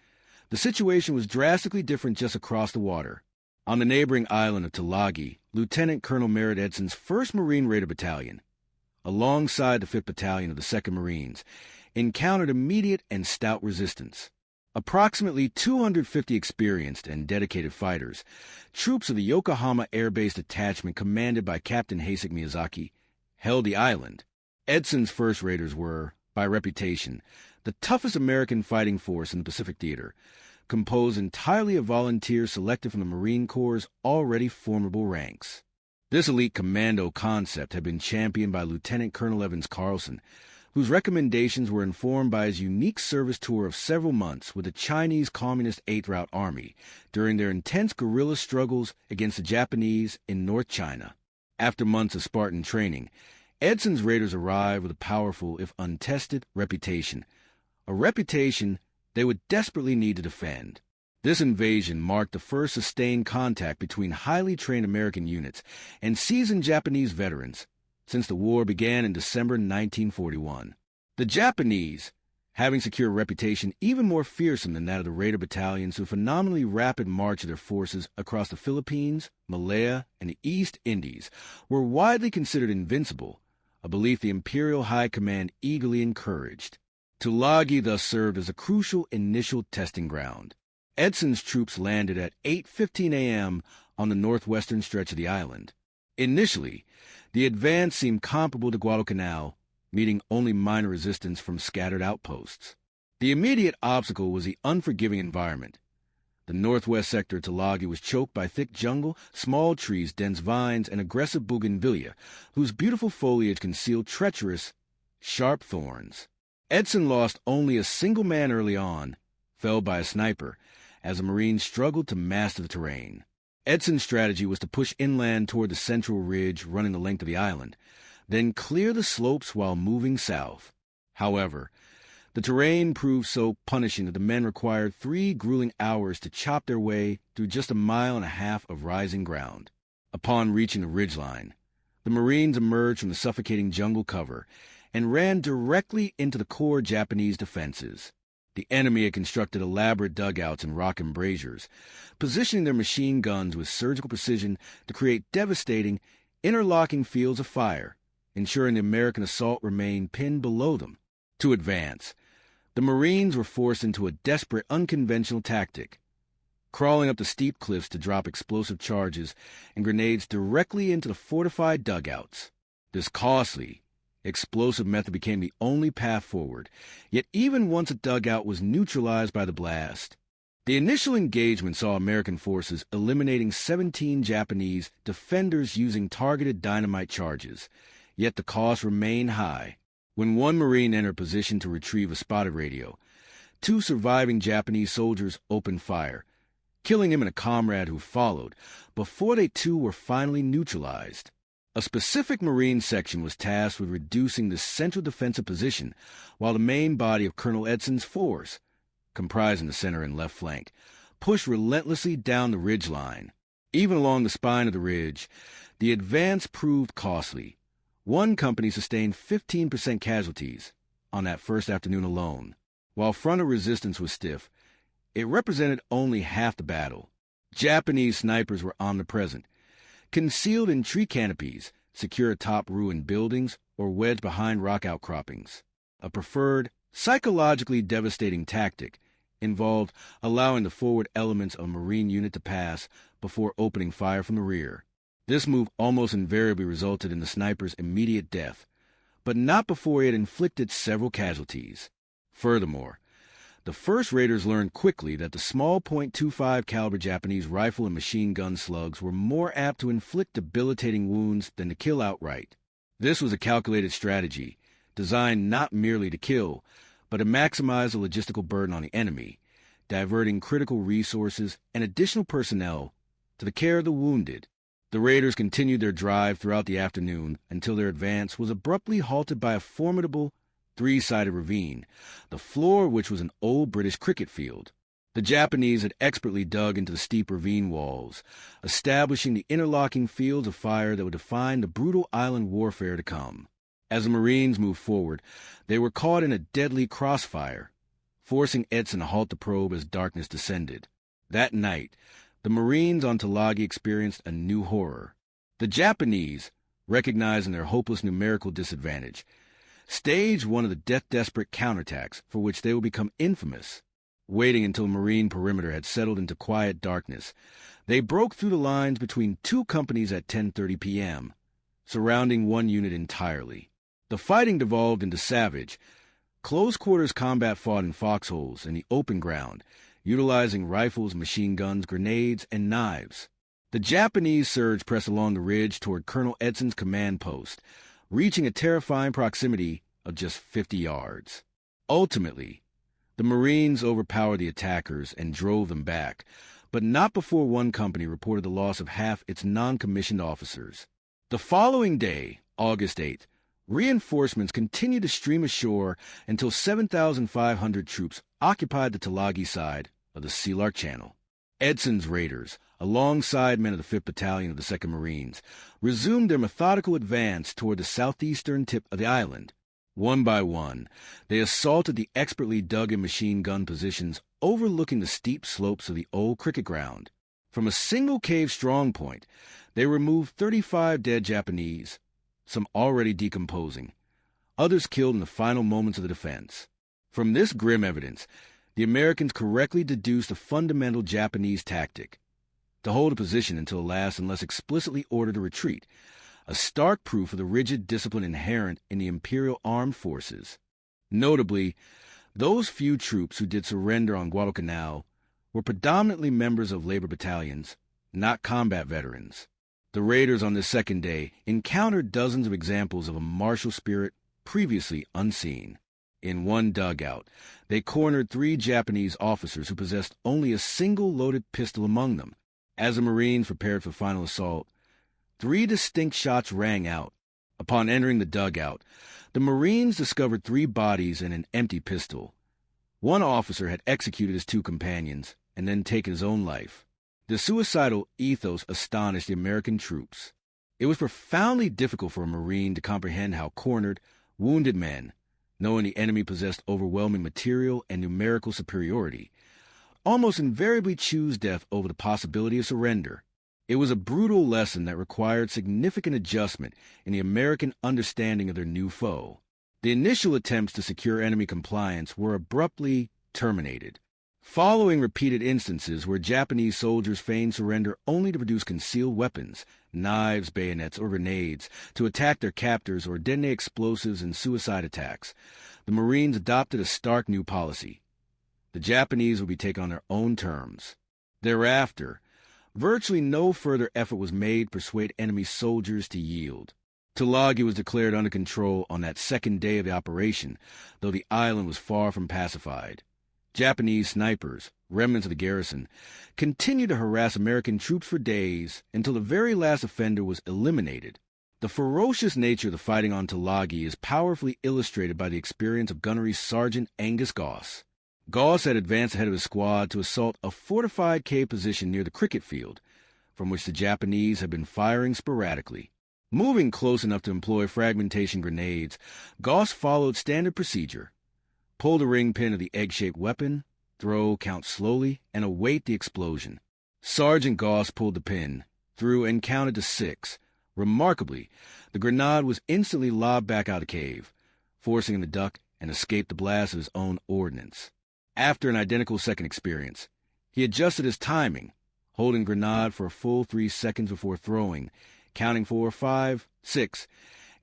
the situation was drastically different just across the water. On the neighboring island of Tulagi, Lieutenant Colonel Merritt Edson's 1st Marine Raider Battalion, alongside the 5th Battalion of the 2nd Marines, encountered immediate and stout resistance. Approximately 250 experienced and dedicated fighters, troops of the Yokohama Air Base Detachment commanded by Captain Heisek Miyazaki, held the island. Edson's 1st Raiders were, by reputation, the toughest American fighting force in the Pacific Theater, composed entirely of volunteers selected from the Marine Corps' already formidable ranks. This elite commando concept had been championed by Lieutenant Colonel Evans Carlson, whose recommendations were informed by his unique service tour of several months with the Chinese Communist 8th Route Army during their intense guerrilla struggles against the Japanese in North China. After months of Spartan training, Edson's Raiders arrived with a powerful, if untested, reputation, a reputation they would desperately need to defend. This invasion marked the first sustained contact between highly trained American units and seasoned Japanese veterans since the war began in December 1941. The Japanese, having secured a reputation even more fearsome than that of the Raider battalions through the phenomenally rapid march of their forces across the Philippines, Malaya, and the East Indies, were widely considered invincible, a belief the Imperial High Command eagerly encouraged. Tulagi thus served as a crucial initial testing ground. Edson's troops landed at 8:15 a.m. on the northwestern stretch of the island. Initially, the advance seemed comparable to Guadalcanal, meeting only minor resistance from scattered outposts. The immediate obstacle was the unforgiving environment. The northwest sector of Tulagi was choked by thick jungle, small trees, dense vines, and aggressive bougainvillea, whose beautiful foliage concealed treacherous, sharp thorns. Edson lost only a single man early on, felled by a sniper, as the Marines struggled to master the terrain. Edson's strategy was to push inland toward the central ridge running the length of the island, then clear the slopes while moving south. However, the terrain proved so punishing that the men required 3 grueling hours to chop their way through just 1.5 miles of rising ground. Upon reaching the ridgeline, the Marines emerged from the suffocating jungle cover and ran directly into the core Japanese defenses. The enemy had constructed elaborate dugouts and rock embrasures, positioning their machine guns with surgical precision to create devastating, interlocking fields of fire, ensuring the American assault remained pinned below them. To advance, the Marines were forced into a desperate, unconventional tactic, crawling up the steep cliffs to drop explosive charges and grenades directly into the fortified dugouts. This costly, explosive method became the only path forward, yet even once a dugout was neutralized by the blast, the initial engagement saw American forces eliminating 17 Japanese defenders using targeted dynamite charges, yet the cost remained high. When one Marine entered position to retrieve a spotted radio, 2 surviving Japanese soldiers opened fire, killing him and a comrade who followed, before they too were finally neutralized. A specific Marine section was tasked with reducing the central defensive position, while the main body of Colonel Edson's force, comprising the center and left flank, pushed relentlessly down the ridge line. Even along the spine of the ridge, the advance proved costly. One company sustained 15% casualties on that first afternoon alone. While frontal resistance was stiff, it represented only half the battle. Japanese snipers were omnipresent, concealed in tree canopies, secure atop ruined buildings, or wedged behind rock outcroppings. A preferred, psychologically devastating tactic involved allowing the forward elements of a Marine unit to pass before opening fire from the rear. This move almost invariably resulted in the sniper's immediate death, but not before he had inflicted several casualties. Furthermore, the first raiders learned quickly that the small .25 caliber Japanese rifle and machine gun slugs were more apt to inflict debilitating wounds than to kill outright. This was a calculated strategy, designed not merely to kill, but to maximize the logistical burden on the enemy, diverting critical resources and additional personnel to the care of the wounded. The raiders continued their drive throughout the afternoon until their advance was abruptly halted by a formidable 3-sided ravine, the floor of which was an old British cricket field. The Japanese had expertly dug into the steep ravine walls, establishing the interlocking fields of fire that would define the brutal island warfare to come. As the Marines moved forward, they were caught in a deadly crossfire, forcing Edson to halt the probe as darkness descended. That night, the Marines on Tulagi experienced a new horror. The Japanese, recognizing their hopeless numerical disadvantage, staged one of the death-desperate counterattacks for which they would become infamous. Waiting until the Marine perimeter had settled into quiet darkness, they broke through the lines between 2 companies at 10:30 p.m., surrounding one unit entirely. The fighting devolved into savage, close-quarters combat fought in foxholes in the open ground, utilizing rifles, machine guns, grenades, and knives. The Japanese surge pressed along the ridge toward Colonel Edson's command post, reaching a terrifying proximity of just 50 yards. Ultimately, the Marines overpowered the attackers and drove them back, but not before one company reported the loss of half its non-commissioned officers. The following day, August 8th, reinforcements continued to stream ashore until 7,500 troops occupied the Tulagi side of the Sea Lark Channel. Edson's raiders, alongside men of the 5th Battalion of the 2nd Marines, resumed their methodical advance toward the southeastern tip of the island. One by one, they assaulted the expertly dug-in machine gun positions overlooking the steep slopes of the old cricket ground. From a single cave strongpoint, they removed 35 dead Japanese, some already decomposing, others killed in the final moments of the defense. From this grim evidence, the Americans correctly deduced a fundamental Japanese tactic: to hold a position until the last unless explicitly ordered to retreat, a stark proof of the rigid discipline inherent in the Imperial Armed Forces. Notably, Those few troops who did surrender on Guadalcanal were predominantly members of labor battalions, not combat veterans. The raiders on this second day encountered dozens of examples of a martial spirit previously unseen. In one dugout, they cornered 3 Japanese officers who possessed only a single loaded pistol among them. As the Marines prepared for final assault, 3 distinct shots rang out. Upon entering the dugout, the Marines discovered 3 bodies and an empty pistol. One officer had executed his 2 companions and then taken his own life. The suicidal ethos astonished the American troops. It was profoundly difficult for a Marine to comprehend how cornered, wounded men, knowing the enemy possessed overwhelming material and numerical superiority, almost invariably choose death over the possibility of surrender. It was a brutal lesson that required significant adjustment in the American understanding of their new foe. The initial attempts to secure enemy compliance were abruptly terminated, following repeated instances where Japanese soldiers feigned surrender only to produce concealed weapons, knives, bayonets, or grenades, to attack their captors or detonate explosives in suicide attacks. The Marines adopted a stark new policy. The Japanese would be taken on their own terms. Thereafter, virtually no further effort was made to persuade enemy soldiers to yield. Tulagi was declared under control on that second day of the operation, though the island was far from pacified. Japanese snipers, remnants of the garrison, continued to harass American troops for days until the very last offender was eliminated. The ferocious nature of the fighting on Tulagi is powerfully illustrated by the experience of Gunnery Sergeant Angus Goss. Goss had advanced ahead of his squad to assault a fortified cave position near the cricket field, from which the Japanese had been firing sporadically. Moving close enough to employ fragmentation grenades, Goss followed standard procedure. Pull the ring pin of the egg-shaped weapon, throw, count slowly, and await the explosion. Sergeant Goss pulled the pin, threw, and counted to 6. Remarkably, the grenade was instantly lobbed back out of the cave, forcing him to duck and escape the blast of his own ordnance. After an identical second experience, he adjusted his timing, holding grenade for a full 3 seconds before throwing, counting 4, 5, 6,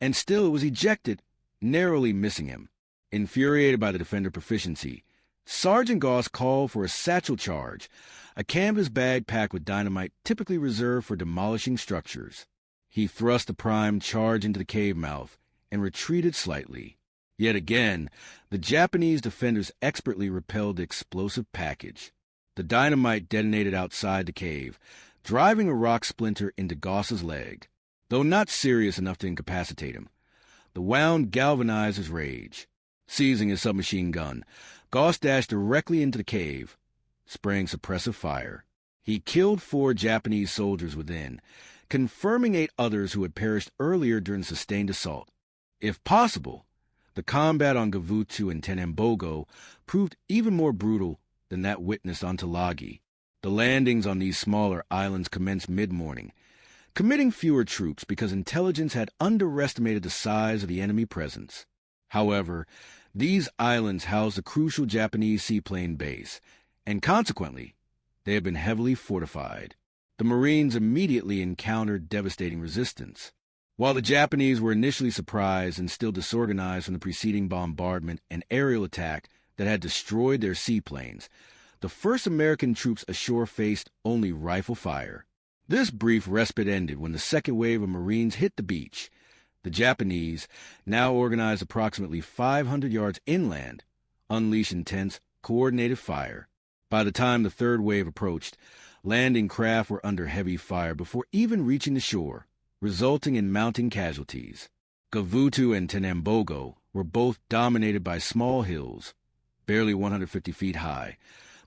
and still it was ejected, narrowly missing him. Infuriated by the defender proficiency, Sergeant Goss called for a satchel charge, a canvas bag packed with dynamite typically reserved for demolishing structures. He thrust the primed charge into the cave mouth and retreated slightly. Yet again, the Japanese defenders expertly repelled the explosive package. The dynamite detonated outside the cave, driving a rock splinter into Goss's leg. Though not serious enough to incapacitate him, the wound galvanized his rage. Seizing his submachine gun, Goss dashed directly into the cave, spraying suppressive fire. He killed 4 Japanese soldiers within, confirming 8 others who had perished earlier during the sustained assault. If possible, the combat on Gavutu and Tenambogo proved even more brutal than that witnessed on Tulagi. The landings on these smaller islands commenced mid-morning, committing fewer troops because intelligence had underestimated the size of the enemy presence. However, these islands housed a crucial Japanese seaplane base, and consequently, they had been heavily fortified. The Marines immediately encountered devastating resistance. While the Japanese were initially surprised and still disorganized from the preceding bombardment and aerial attack that had destroyed their seaplanes, the first American troops ashore faced only rifle fire. This brief respite ended when the second wave of Marines hit the beach. The Japanese, now organized approximately 500 yards inland, unleashed intense, coordinated fire. By the time the third wave approached, landing craft were under heavy fire before even reaching the shore, resulting in mounting casualties. Gavutu and Tenambogo were both dominated by small hills, barely 150 feet high,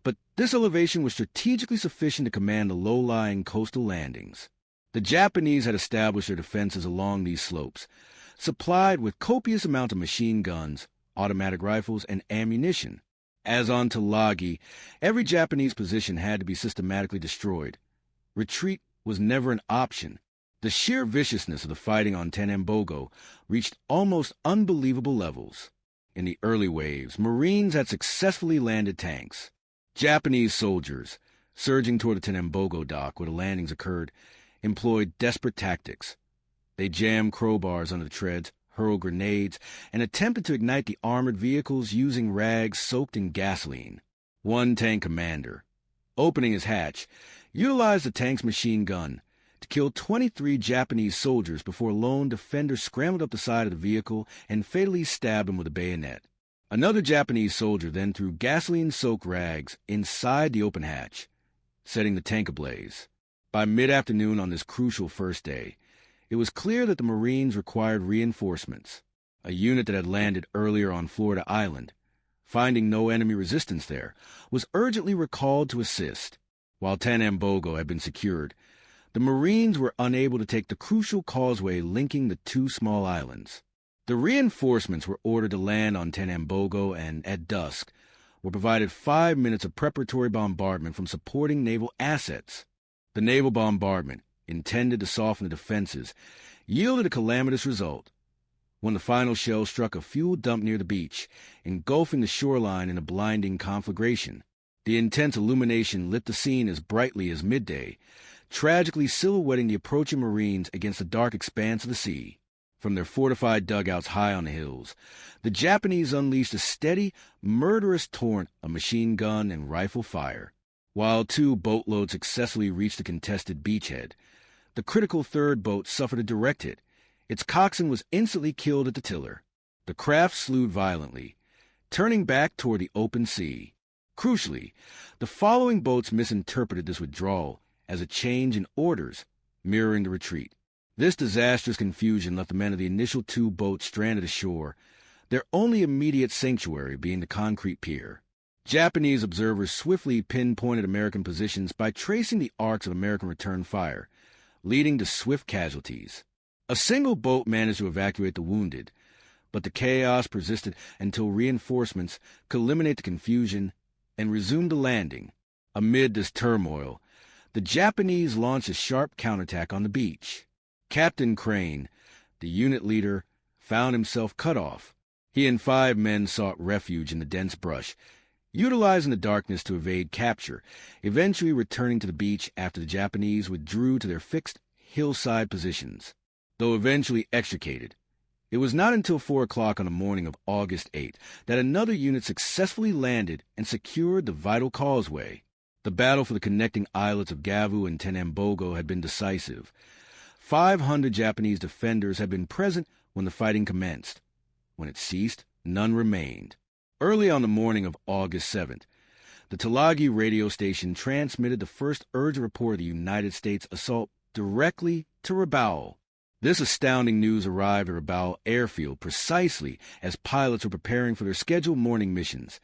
but this elevation was strategically sufficient to command the low-lying coastal landings. The Japanese had established their defenses along these slopes, supplied with copious amounts of machine guns, automatic rifles, and ammunition. As on Tulagi, every Japanese position had to be systematically destroyed. Retreat was never an option. The sheer viciousness of the fighting on Tenambogo reached almost unbelievable levels. In the early waves, Marines had successfully landed tanks. Japanese soldiers, surging toward the Tenambogo dock where the landings occurred, employed desperate tactics. They jammed crowbars under the treads, hurled grenades, and attempted to ignite the armored vehicles using rags soaked in gasoline. One tank commander, opening his hatch, utilized the tank's machine gun to kill 23 Japanese soldiers before a lone defender scrambled up the side of the vehicle and fatally stabbed him with a bayonet. Another Japanese soldier then threw gasoline-soaked rags inside the open hatch, setting the tank ablaze. By mid-afternoon on this crucial first day, it was clear that the Marines required reinforcements. A unit that had landed earlier on Florida Island, finding no enemy resistance there, was urgently recalled to assist. While Tanambogo had been secured, the Marines were unable to take the crucial causeway linking the two small islands. The reinforcements were ordered to land on Tanambogo and, at dusk, were provided 5 minutes of preparatory bombardment from supporting naval assets. The naval bombardment, intended to soften the defenses, yielded a calamitous result. When the final shell struck a fuel dump near the beach, engulfing the shoreline in a blinding conflagration, the intense illumination lit the scene as brightly as midday, tragically silhouetting the approaching Marines against the dark expanse of the sea. From their fortified dugouts high on the hills, the Japanese unleashed a steady, murderous torrent of machine gun and rifle fire. While 2 boatloads successfully reached the contested beachhead, the critical third boat suffered a direct hit. Its coxswain was instantly killed at the tiller. The craft slewed violently, turning back toward the open sea. Crucially, the following boats misinterpreted this withdrawal as a change in orders, mirroring the retreat. This disastrous confusion left the men of the initial 2 boats stranded ashore, their only immediate sanctuary being the concrete pier. Japanese observers swiftly pinpointed American positions by tracing the arcs of American return fire, leading to swift casualties. A single boat managed to evacuate the wounded, but the chaos persisted until reinforcements could eliminate the confusion and resume the landing. Amid this turmoil, the Japanese launched a sharp counterattack on the beach. Captain Crane, the unit leader, found himself cut off. He and 5 men sought refuge in the dense brush, utilizing the darkness to evade capture, eventually returning to the beach after the Japanese withdrew to their fixed hillside positions. Though eventually extricated, it was not until 4 o'clock on the morning of August 8th that another unit successfully landed and secured the vital causeway. The battle for the connecting islets of Gavu and Tanambogo had been decisive. 500 Japanese defenders had been present when the fighting commenced. When it ceased, none remained. Early on the morning of August 7th, the Tulagi radio station transmitted the first urgent report of the United States assault directly to Rabaul. This astounding news arrived at Rabaul airfield precisely as pilots were preparing for their scheduled morning missions,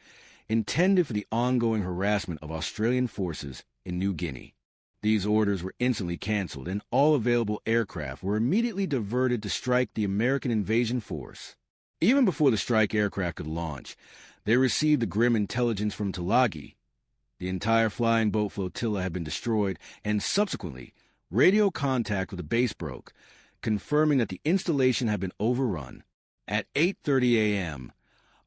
intended for the ongoing harassment of Australian forces in New Guinea. These orders were instantly canceled, and all available aircraft were immediately diverted to strike the American invasion force. Even before the strike aircraft could launch, they received the grim intelligence from Tulagi. The entire flying boat flotilla had been destroyed, and subsequently, radio contact with the base broke, confirming that the installation had been overrun. At 8:30 a.m.,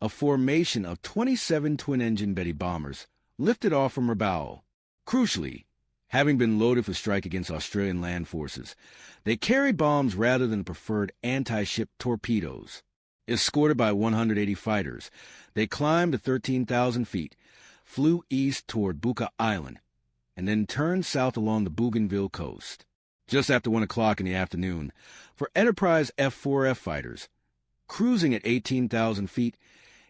a formation of 27 twin-engine Betty bombers lifted off from Rabaul. Crucially, having been loaded for strike against Australian land forces, they carried bombs rather than the preferred anti-ship torpedoes. Escorted by 180 fighters, they climbed to 13,000 feet, flew east toward Buka Island, and then turned south along the Bougainville coast. Just after 1 o'clock in the afternoon, for Enterprise F-4F fighters, cruising at 18,000 feet,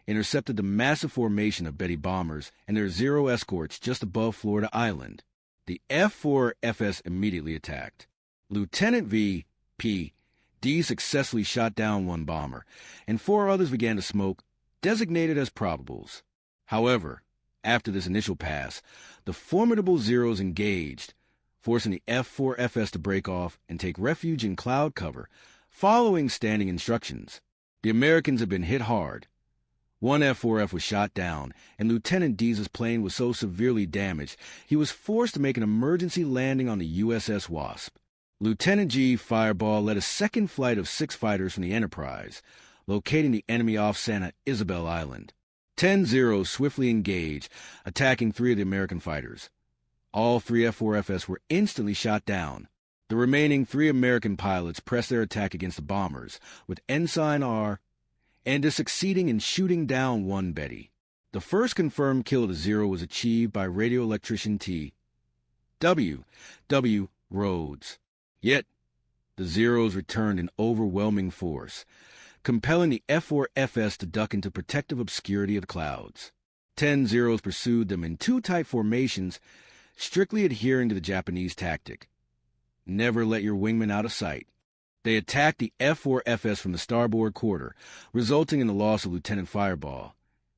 intercepted the massive formation of Betty bombers and their Zero escorts just above Florida Island. The F-4FS immediately attacked. Lieutenant V.P. D successfully shot down 1 bomber, and 4 others began to smoke, designated as probables. However, after this initial pass, the formidable Zeros engaged, forcing the F-4FS to break off and take refuge in cloud cover, following standing instructions. The Americans had been hit hard. 1 F-4F was shot down, and Lieutenant D's plane was so severely damaged he was forced to make an emergency landing on the USS Wasp. Lieutenant G. Fireball led a second flight of 6 fighters from the Enterprise, locating the enemy off Santa Isabel Island. 10 Zeros swiftly engaged, attacking 3 of the American fighters. All 3 F-4FS were instantly shot down. The remaining 3 American pilots pressed their attack against the bombers, with Ensign R. and is succeeding in shooting down 1 Betty. The first confirmed kill of the Zero was achieved by radio electrician T. W. Rhodes. Yet, the Zeros returned in overwhelming force, compelling the F-4FS to duck into protective obscurity of the clouds. 10 Zeros pursued them in 2 tight formations, strictly adhering to the Japanese tactic. Never let your wingman out of sight. They attacked the F-4FS from the starboard quarter, resulting in the loss of Lieutenant Fireball,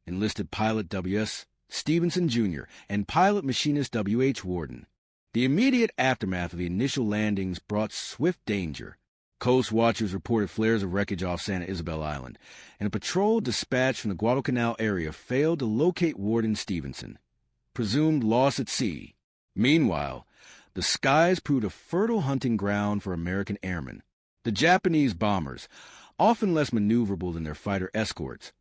enlisted pilot W.S. Stevenson, Jr., and pilot machinist W.H. Warden. The immediate aftermath of the initial landings brought swift danger. Coast watchers reported flares of wreckage off Santa Isabel Island, and a patrol dispatched from the Guadalcanal area failed to locate Warden Stevenson, presumed lost at sea. Meanwhile, the skies proved a fertile hunting ground for American airmen. The Japanese bombers, often less maneuverable than their fighter escorts,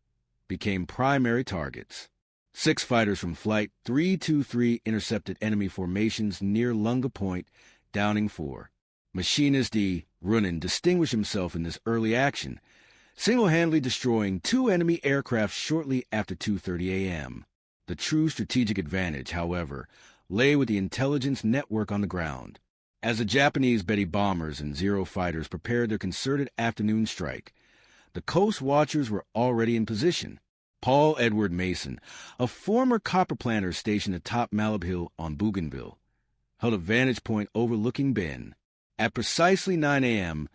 became primary targets. 6 fighters from Flight 323 intercepted enemy formations near Lunga Point, downing 4. Machinist D. Runin distinguished himself in this early action, single-handedly destroying 2 enemy aircraft shortly after 2:30 a.m. The true strategic advantage, however, lay with the intelligence network on the ground. As the Japanese Betty bombers and Zero fighters prepared their concerted afternoon strike, the coast watchers were already in position. Paul Edward Mason, a former copper planter stationed atop Malib Hill on Bougainville, held a vantage point overlooking Bend. At precisely 9 a.m.,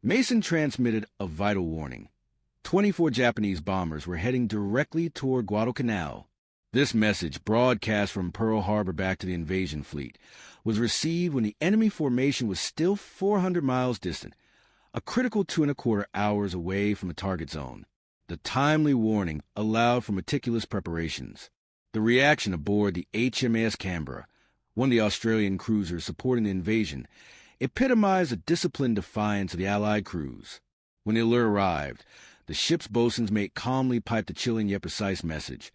Mason transmitted a vital warning. 24 Japanese bombers were heading directly toward Guadalcanal. This message, broadcast from Pearl Harbor back to the invasion fleet, was received when the enemy formation was still 400 miles distant, a critical 2¼ hours away from the target zone. The timely warning allowed for meticulous preparations. The reaction aboard the HMAS Canberra, one of the Australian cruisers supporting the invasion, epitomized the disciplined defiance of the Allied crews. When the alert arrived, the ship's bosun's mate calmly piped a chilling yet precise message.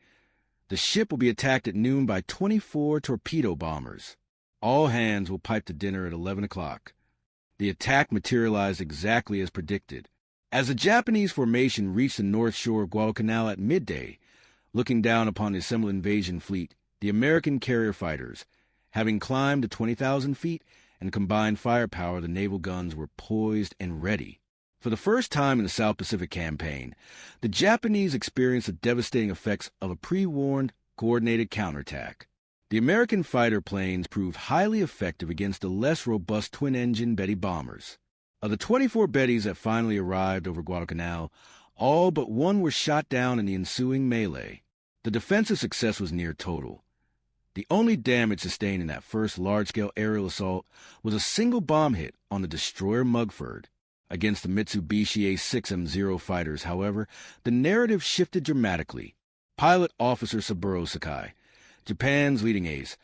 The ship will be attacked at noon by 24 torpedo bombers. All hands will pipe to dinner at 11 o'clock. The attack materialized exactly as predicted. As the Japanese formation reached the north shore of Guadalcanal at midday, looking down upon the assembled invasion fleet, the American carrier fighters, having climbed to 20,000 feet and combined firepower, the naval guns were poised and ready. For the first time in the South Pacific Campaign, the Japanese experienced the devastating effects of a pre-warned, coordinated counterattack. The American fighter planes proved highly effective against the less robust twin-engine Betty bombers. Of the 24 Bettys that finally arrived over Guadalcanal, all but 1 were shot down in the ensuing melee. The defensive success was near total. The only damage sustained in that first large-scale aerial assault was a single bomb hit on the destroyer Mugford. Against the Mitsubishi A-6M0 fighters, however, the narrative shifted dramatically. Pilot Officer Saburo Sakai, Japan's leading ace,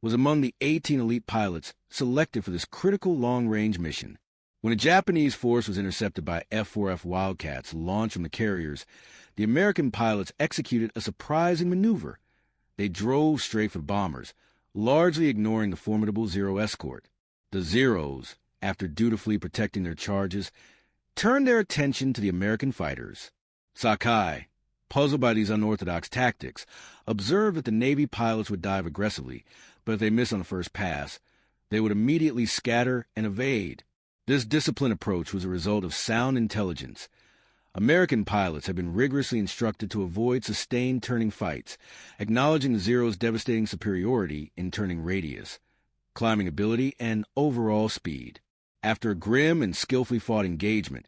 was among the 18 elite pilots selected for this critical long-range mission. When a Japanese force was intercepted by F-4F Wildcats launched from the carriers, the American pilots executed a surprising maneuver. They drove straight for the bombers, largely ignoring the formidable Zero escort. The Zeros, after dutifully protecting their charges, turned their attention to the American fighters. Sakai, puzzled by these unorthodox tactics, observed that the Navy pilots would dive aggressively, but if they missed on the first pass, they would immediately scatter and evade. This disciplined approach was a result of sound intelligence. American pilots had been rigorously instructed to avoid sustained turning fights, acknowledging the Zero's devastating superiority in turning radius, climbing ability, and overall speed. After a grim and skillfully fought engagement,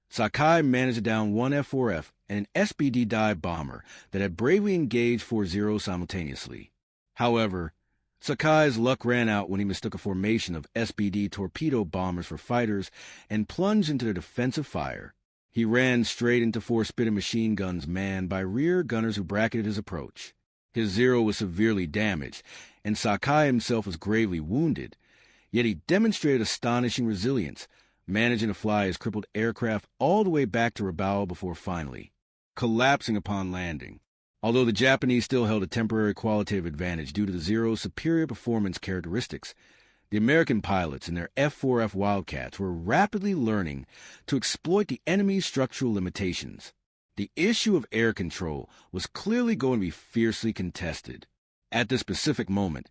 Sakai managed to down 1 F-4F and an SBD dive bomber that had bravely engaged 4 Zeros simultaneously. However, Sakai's luck ran out when he mistook a formation of SBD torpedo bombers for fighters and plunged into their defensive fire. He ran straight into 4 Spitting machine guns manned by rear gunners who bracketed his approach. His Zero was severely damaged, and Sakai himself was gravely wounded, yet he demonstrated astonishing resilience, managing to fly his crippled aircraft all the way back to Rabaul before finally collapsing upon landing. Although the Japanese still held a temporary qualitative advantage due to the Zero's superior performance characteristics, The American pilots and their F-4F Wildcats were rapidly learning to exploit the enemy's structural limitations. The issue of air control was clearly going to be fiercely contested. At this specific moment,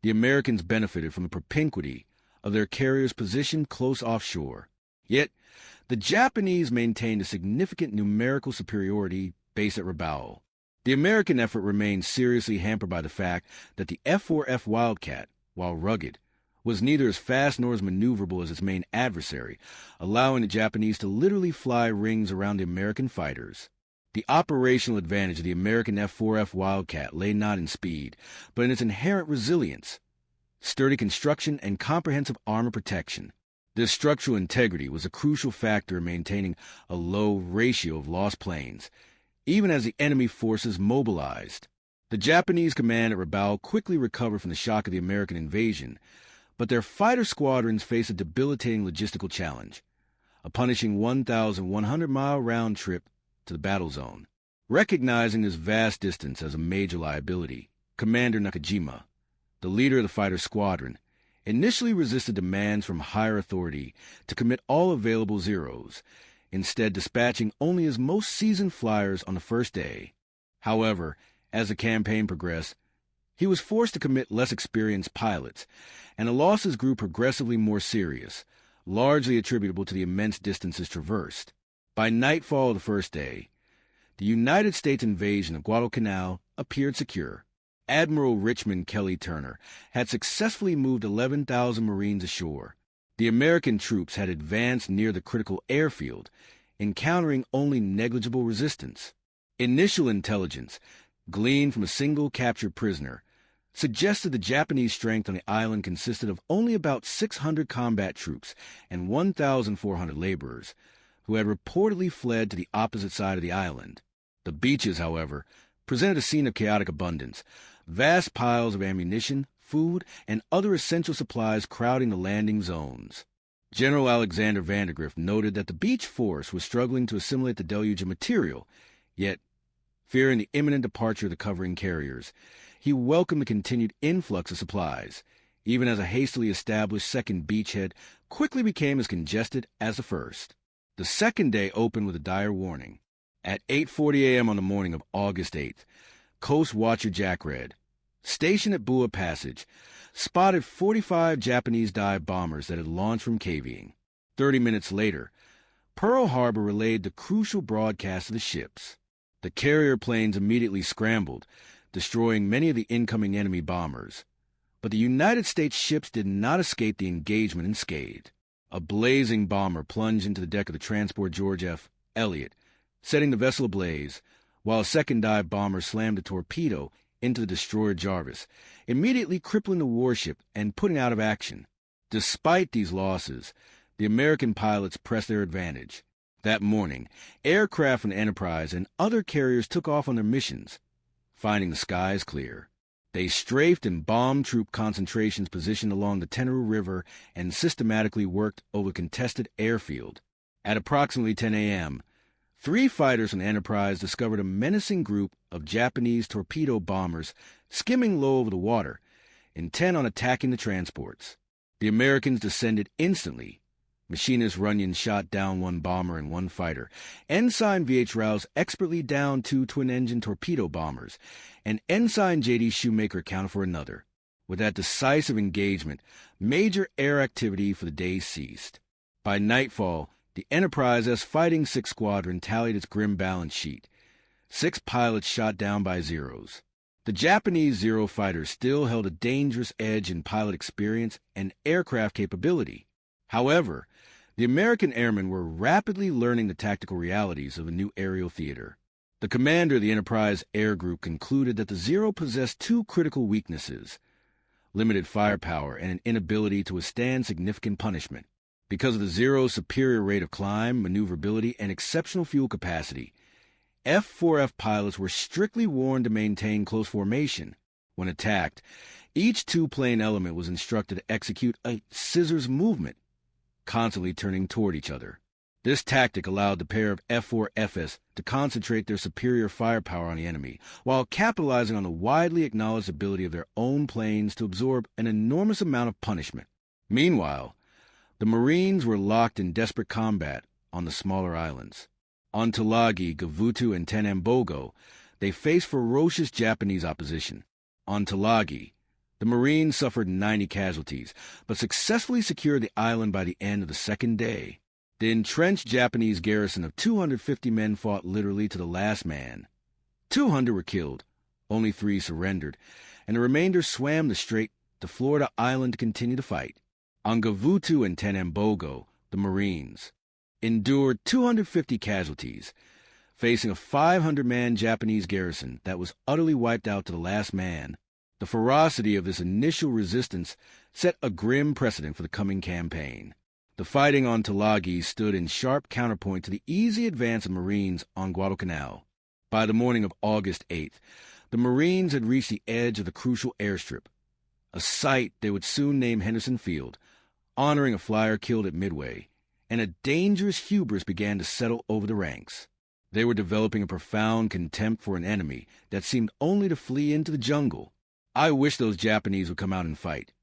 the Americans benefited from the propinquity of their carriers positioned close offshore. Yet, the Japanese maintained a significant numerical superiority based at Rabaul. The American effort remained seriously hampered by the fact that the F-4F Wildcat, while rugged, was neither as fast nor as maneuverable as its main adversary, allowing the Japanese to literally fly rings around the American fighters. The operational advantage of the American F-4F Wildcat lay not in speed, but in its inherent resilience, sturdy construction, and comprehensive armor protection. This structural integrity was a crucial factor in maintaining a low ratio of lost planes, even as the enemy forces mobilized. The Japanese command at Rabaul quickly recovered from the shock of the American invasion, but their fighter squadrons faced a debilitating logistical challenge, a punishing 1,100-mile round trip to the battle zone. Recognizing this vast distance as a major liability, Commander Nakajima, the leader of the fighter squadron, initially resisted demands from higher authority to commit all available Zeros, instead dispatching only his most seasoned flyers on the first day. However, as the campaign progressed, he was forced to commit less experienced pilots, and the losses grew progressively more serious, largely attributable to the immense distances traversed. By nightfall of the first day, the United States invasion of Guadalcanal appeared secure. Admiral Richmond Kelly Turner had successfully moved 11,000 Marines ashore. The American troops had advanced near the critical airfield, encountering only negligible resistance. Initial intelligence, gleaned from a single captured prisoner, suggested the Japanese strength on the island consisted of only about 600 combat troops and 1,400 laborers, who had reportedly fled to the opposite side of the island. The beaches, however, presented a scene of chaotic abundance, vast piles of ammunition, food, and other essential supplies crowding the landing zones. General Alexander Vandergrift noted that the beach force was struggling to assimilate the deluge of material, yet, fearing the imminent departure of the covering carriers, he welcomed the continued influx of supplies, even as a hastily established second beachhead quickly became as congested as the first. The second day opened with a dire warning. At 8:40 a.m. on the morning of August 8th, Coast Watcher Jack Red, stationed at Bua Passage, spotted 45 Japanese dive bombers that had launched from Kavieng. 30 minutes later, Pearl Harbor relayed the crucial broadcast of the ships. The carrier planes immediately scrambled, destroying many of the incoming enemy bombers. But the United States ships did not escape the engagement unscathed. A blazing bomber plunged into the deck of the transport George F. Elliott, setting the vessel ablaze, while a second dive bomber slammed a torpedo into the destroyer Jarvis, immediately crippling the warship and putting it out of action. Despite these losses, the American pilots pressed their advantage. That morning, aircraft from the Enterprise and other carriers took off on their missions, finding the skies clear. They strafed and bombed troop concentrations positioned along the Tenaru River and systematically worked over the contested airfield. At approximately 10 a.m., 3 fighters from the Enterprise discovered a menacing group of Japanese torpedo bombers skimming low over the water, intent on attacking the transports. The Americans descended instantly. Machinist Runyon shot down 1 bomber and 1 fighter. Ensign V.H. Rouse expertly downed 2 twin-engine torpedo bombers, and Ensign J.D. Shoemaker accounted for another. With that decisive engagement, major air activity for the day ceased. By nightfall, the Enterprise's Fighting Six Squadron tallied its grim balance sheet. 6 pilots shot down by Zeros. The Japanese Zero fighters still held a dangerous edge in pilot experience and aircraft capability. However, the American airmen were rapidly learning the tactical realities of a new aerial theater. The commander of the Enterprise Air Group concluded that the Zero possessed 2 critical weaknesses: limited firepower and an inability to withstand significant punishment. Because of the Zero's superior rate of climb, maneuverability, and exceptional fuel capacity, F-4F pilots were strictly warned to maintain close formation. When attacked, each 2-plane element was instructed to execute a scissors movement, constantly turning toward each other. This tactic allowed the pair of F-4FS to concentrate their superior firepower on the enemy, while capitalizing on the widely acknowledged ability of their own planes to absorb an enormous amount of punishment. Meanwhile, the Marines were locked in desperate combat on the smaller islands. On Tulagi, Gavutu, and Tanambogo, they faced ferocious Japanese opposition. On Tulagi, the Marines suffered 90 casualties, but successfully secured the island by the end of the second day. The entrenched Japanese garrison of 250 men fought literally to the last man. 200 were killed, only 3 surrendered, and the remainder swam the strait to Florida Island to continue the fight. On Gavutu and Tanambogo, the Marines endured 250 casualties, facing a 500-man Japanese garrison that was utterly wiped out to the last man. The ferocity of this initial resistance set a grim precedent for the coming campaign. The fighting on Tulagi stood in sharp counterpoint to the easy advance of Marines on Guadalcanal. By the morning of August 8th, the Marines had reached the edge of the crucial airstrip, a site they would soon name Henderson Field, honoring a flyer killed at Midway, and a dangerous hubris began to settle over the ranks. They were developing a profound contempt for an enemy that seemed only to flee into the jungle. "I wish those Japanese would come out and fight,"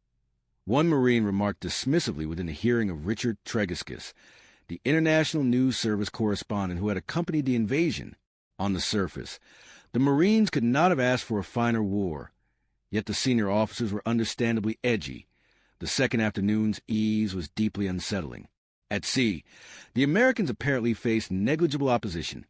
one Marine remarked dismissively within the hearing of Richard Tregiscus, the International News Service correspondent who had accompanied the invasion. On the surface, the Marines could not have asked for a finer war, yet the senior officers were understandably edgy. The second afternoon's ease was deeply unsettling. At sea, the Americans apparently faced negligible opposition.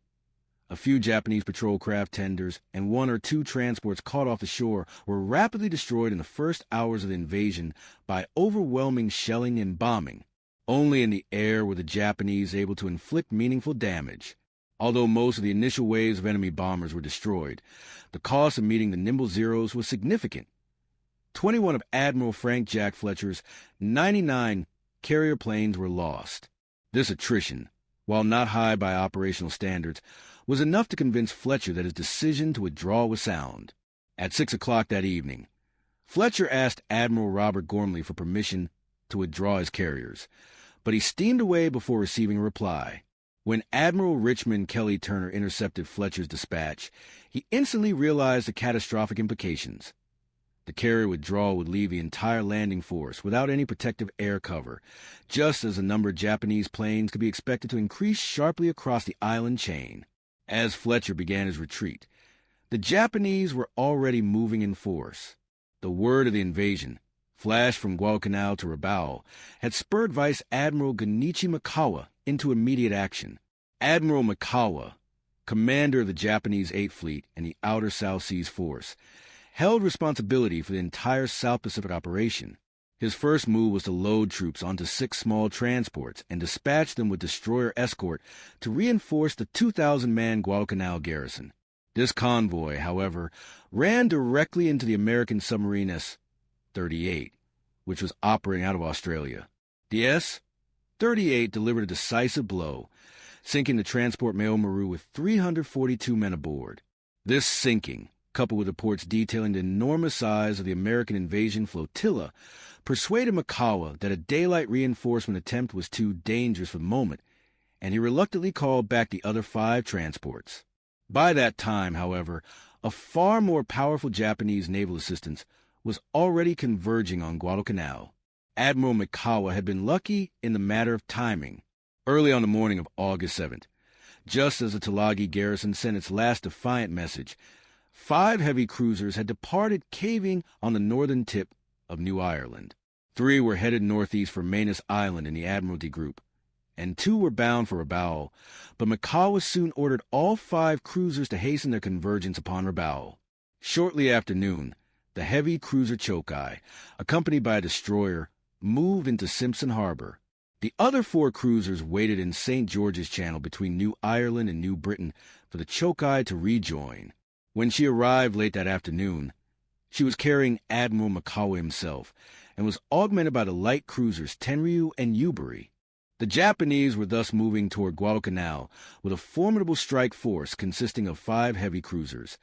A few Japanese patrol craft tenders and 1 or 2 transports caught off the shore were rapidly destroyed in the first hours of the invasion by overwhelming shelling and bombing. Only in the air were the Japanese able to inflict meaningful damage. Although most of the initial waves of enemy bombers were destroyed, the cost of meeting the nimble Zeros was significant. 21 of Admiral Frank Jack Fletcher's 99 carrier planes were lost. This attrition, while not high by operational standards, was enough to convince Fletcher that his decision to withdraw was sound. At 6 o'clock that evening, Fletcher asked Admiral Robert Gormley for permission to withdraw his carriers, but he steamed away before receiving a reply. When Admiral Richmond Kelly Turner intercepted Fletcher's dispatch, he instantly realized the catastrophic implications. The carrier withdrawal would leave the entire landing force without any protective air cover, just as the number of Japanese planes could be expected to increase sharply across the island chain. As Fletcher began his retreat, the Japanese were already moving in force. The word of the invasion, flashed from Guadalcanal to Rabaul, had spurred Vice Admiral Genichi Mikawa into immediate action. Admiral Mikawa, commander of the Japanese 8th Fleet and the Outer South Seas Force, held responsibility for the entire South Pacific operation. His first move was to load troops onto 6 small transports and dispatch them with destroyer escort to reinforce the 2,000-man Guadalcanal garrison. This convoy, however, ran directly into the American submarine S-38, which was operating out of Australia. The S-38 delivered a decisive blow, sinking the transport Maomaru with 342 men aboard. This sinking, coupled with reports detailing the enormous size of the American invasion flotilla, persuaded Mikawa that a daylight reinforcement attempt was too dangerous for the moment, and he reluctantly called back the other 5 transports. By that time, however, a far more powerful Japanese naval assistance was already converging on Guadalcanal. Admiral Mikawa had been lucky in the matter of timing. Early on the morning of August 7th, just as the Tulagi garrison sent its last defiant message, 5 heavy cruisers had departed caving on the northern tip of New Ireland. 3 were headed northeast for Manus Island in the Admiralty Group, and 2 were bound for Rabaul, but Mikawa soon ordered all 5 cruisers to hasten their convergence upon Rabaul. Shortly after noon, the heavy cruiser Chokai, accompanied by a destroyer, moved into Simpson Harbor. The other 4 cruisers waited in St. George's Channel between New Ireland and New Britain for the Chokai to rejoin. When she arrived late that afternoon, she was carrying Admiral Mikawa himself and was augmented by the light cruisers Tenryu and Yubari. The Japanese were thus moving toward Guadalcanal with a formidable strike force consisting of 5 heavy cruisers,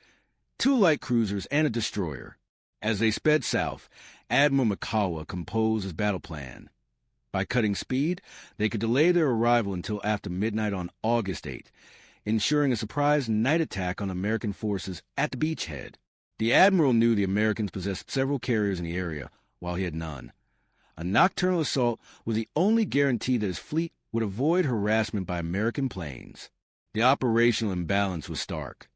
2 light cruisers, and a destroyer. As they sped south, Admiral Mikawa composed his battle plan. By cutting speed, they could delay their arrival until after midnight on August 8th, ensuring a surprise night attack on American forces at the beachhead. The Admiral knew the Americans possessed several carriers in the area, while he had none. A nocturnal assault was the only guarantee that his fleet would avoid harassment by American planes. The operational imbalance was stark.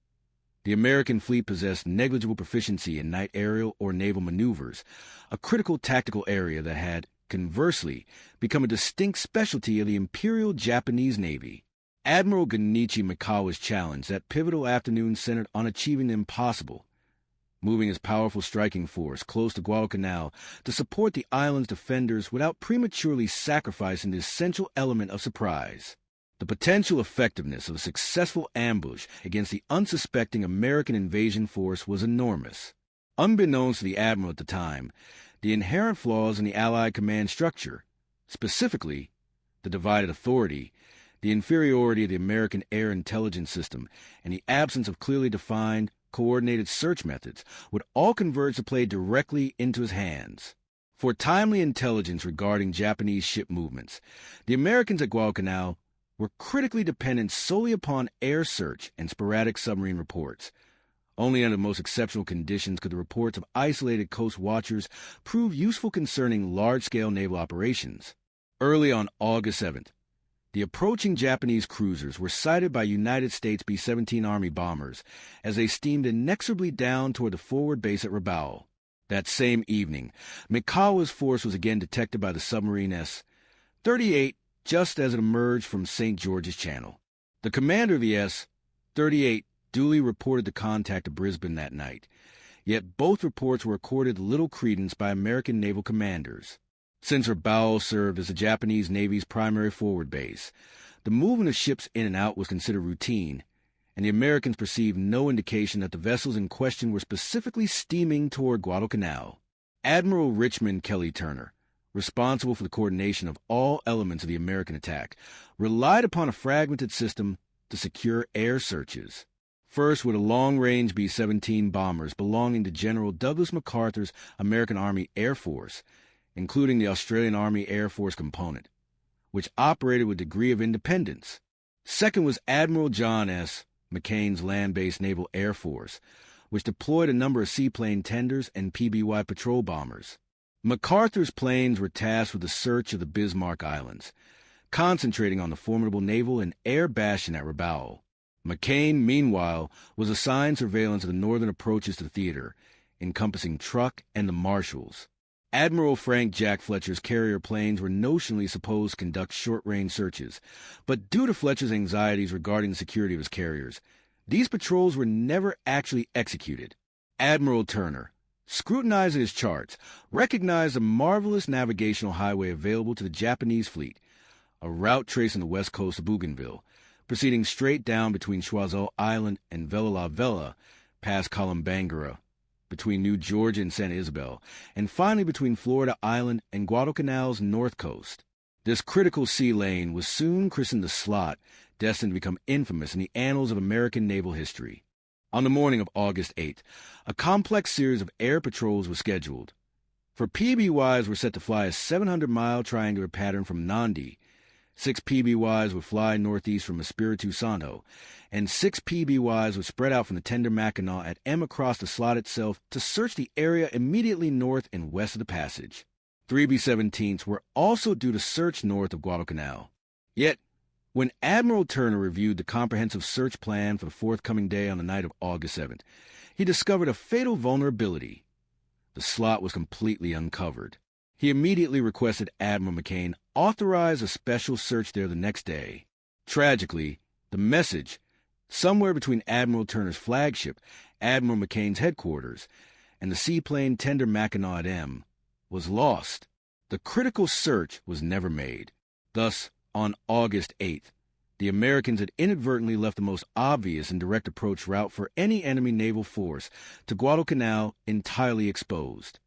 The American fleet possessed negligible proficiency in night aerial or naval maneuvers, a critical tactical area that had, conversely, become a distinct specialty of the Imperial Japanese Navy. Admiral Genichi Mikawa's challenge that pivotal afternoon centered on achieving the impossible, moving his powerful striking force close to Guadalcanal to support the island's defenders without prematurely sacrificing the essential element of surprise. The potential effectiveness of a successful ambush against the unsuspecting American invasion force was enormous. Unbeknownst to the admiral at the time, the inherent flaws in the Allied command structure, specifically the divided authority, the inferiority of the American air intelligence system, and the absence of clearly defined, coordinated search methods, would all converge to play directly into his hands. For timely intelligence regarding Japanese ship movements, the Americans at Guadalcanal were critically dependent solely upon air search and sporadic submarine reports. Only under the most exceptional conditions could the reports of isolated coast watchers prove useful concerning large-scale naval operations. Early on August 7th, the approaching Japanese cruisers were sighted by United States B-17 Army bombers as they steamed inexorably down toward the forward base at Rabaul. That same evening, Mikawa's force was again detected by the submarine S-38 just as it emerged from St. George's Channel. The commander of the S-38 duly reported the contact to Brisbane that night, yet both reports were accorded little credence by American naval commanders. Since Rabaul served as the Japanese Navy's primary forward base, the movement of ships in and out was considered routine, and the Americans perceived no indication that the vessels in question were specifically steaming toward Guadalcanal. Admiral Richmond Kelly Turner, responsible for the coordination of all elements of the American attack, relied upon a fragmented system to secure air searches. First, with a long-range B-17 bombers belonging to General Douglas MacArthur's American Army Air Force, including the Australian Army Air Force component, which operated with a degree of independence. Second was Admiral John S. McCain's land-based Naval Air Force, which deployed a number of seaplane tenders and PBY patrol bombers. MacArthur's planes were tasked with the search of the Bismarck Islands, concentrating on the formidable naval and air bastion at Rabaul. McCain, meanwhile, was assigned surveillance of the northern approaches to the theater, encompassing Truk and the Marshalls. Admiral Frank Jack Fletcher's carrier planes were notionally supposed to conduct short-range searches, but due to Fletcher's anxieties regarding the security of his carriers, these patrols were never actually executed. Admiral Turner, scrutinizing his charts, recognized a marvelous navigational highway available to the Japanese fleet, a route tracing the west coast of Bougainville, proceeding straight down between Choiseul Island and Vella la Vella, past Columbangara, between New Georgia and Santa Isabel, and finally between Florida Island and Guadalcanal's north coast. This critical sea lane was soon christened the Slot, destined to become infamous in the annals of American naval history. On the morning of August 8th, a complex series of air patrols was scheduled. For PBYs were set to fly a 700-mile triangular pattern from Nandi, 6 PBYs would fly northeast from Espiritu Santo, and 6 PBYs would spread out from the tender Mackinac at M across the Slot itself to search the area immediately north and west of the passage. 3 B-17s were also due to search north of Guadalcanal. Yet, when Admiral Turner reviewed the comprehensive search plan for the forthcoming day on the night of August 7th, he discovered a fatal vulnerability. The Slot was completely uncovered. He immediately requested Admiral McCain authorize a special search there the next day. Tragically, the message, somewhere between Admiral Turner's flagship, Admiral McCain's headquarters, and the seaplane tender Mackinac at M, was lost. The critical search was never made. Thus, on August 8th, the Americans had inadvertently left the most obvious and direct approach route for any enemy naval force to Guadalcanal entirely exposed.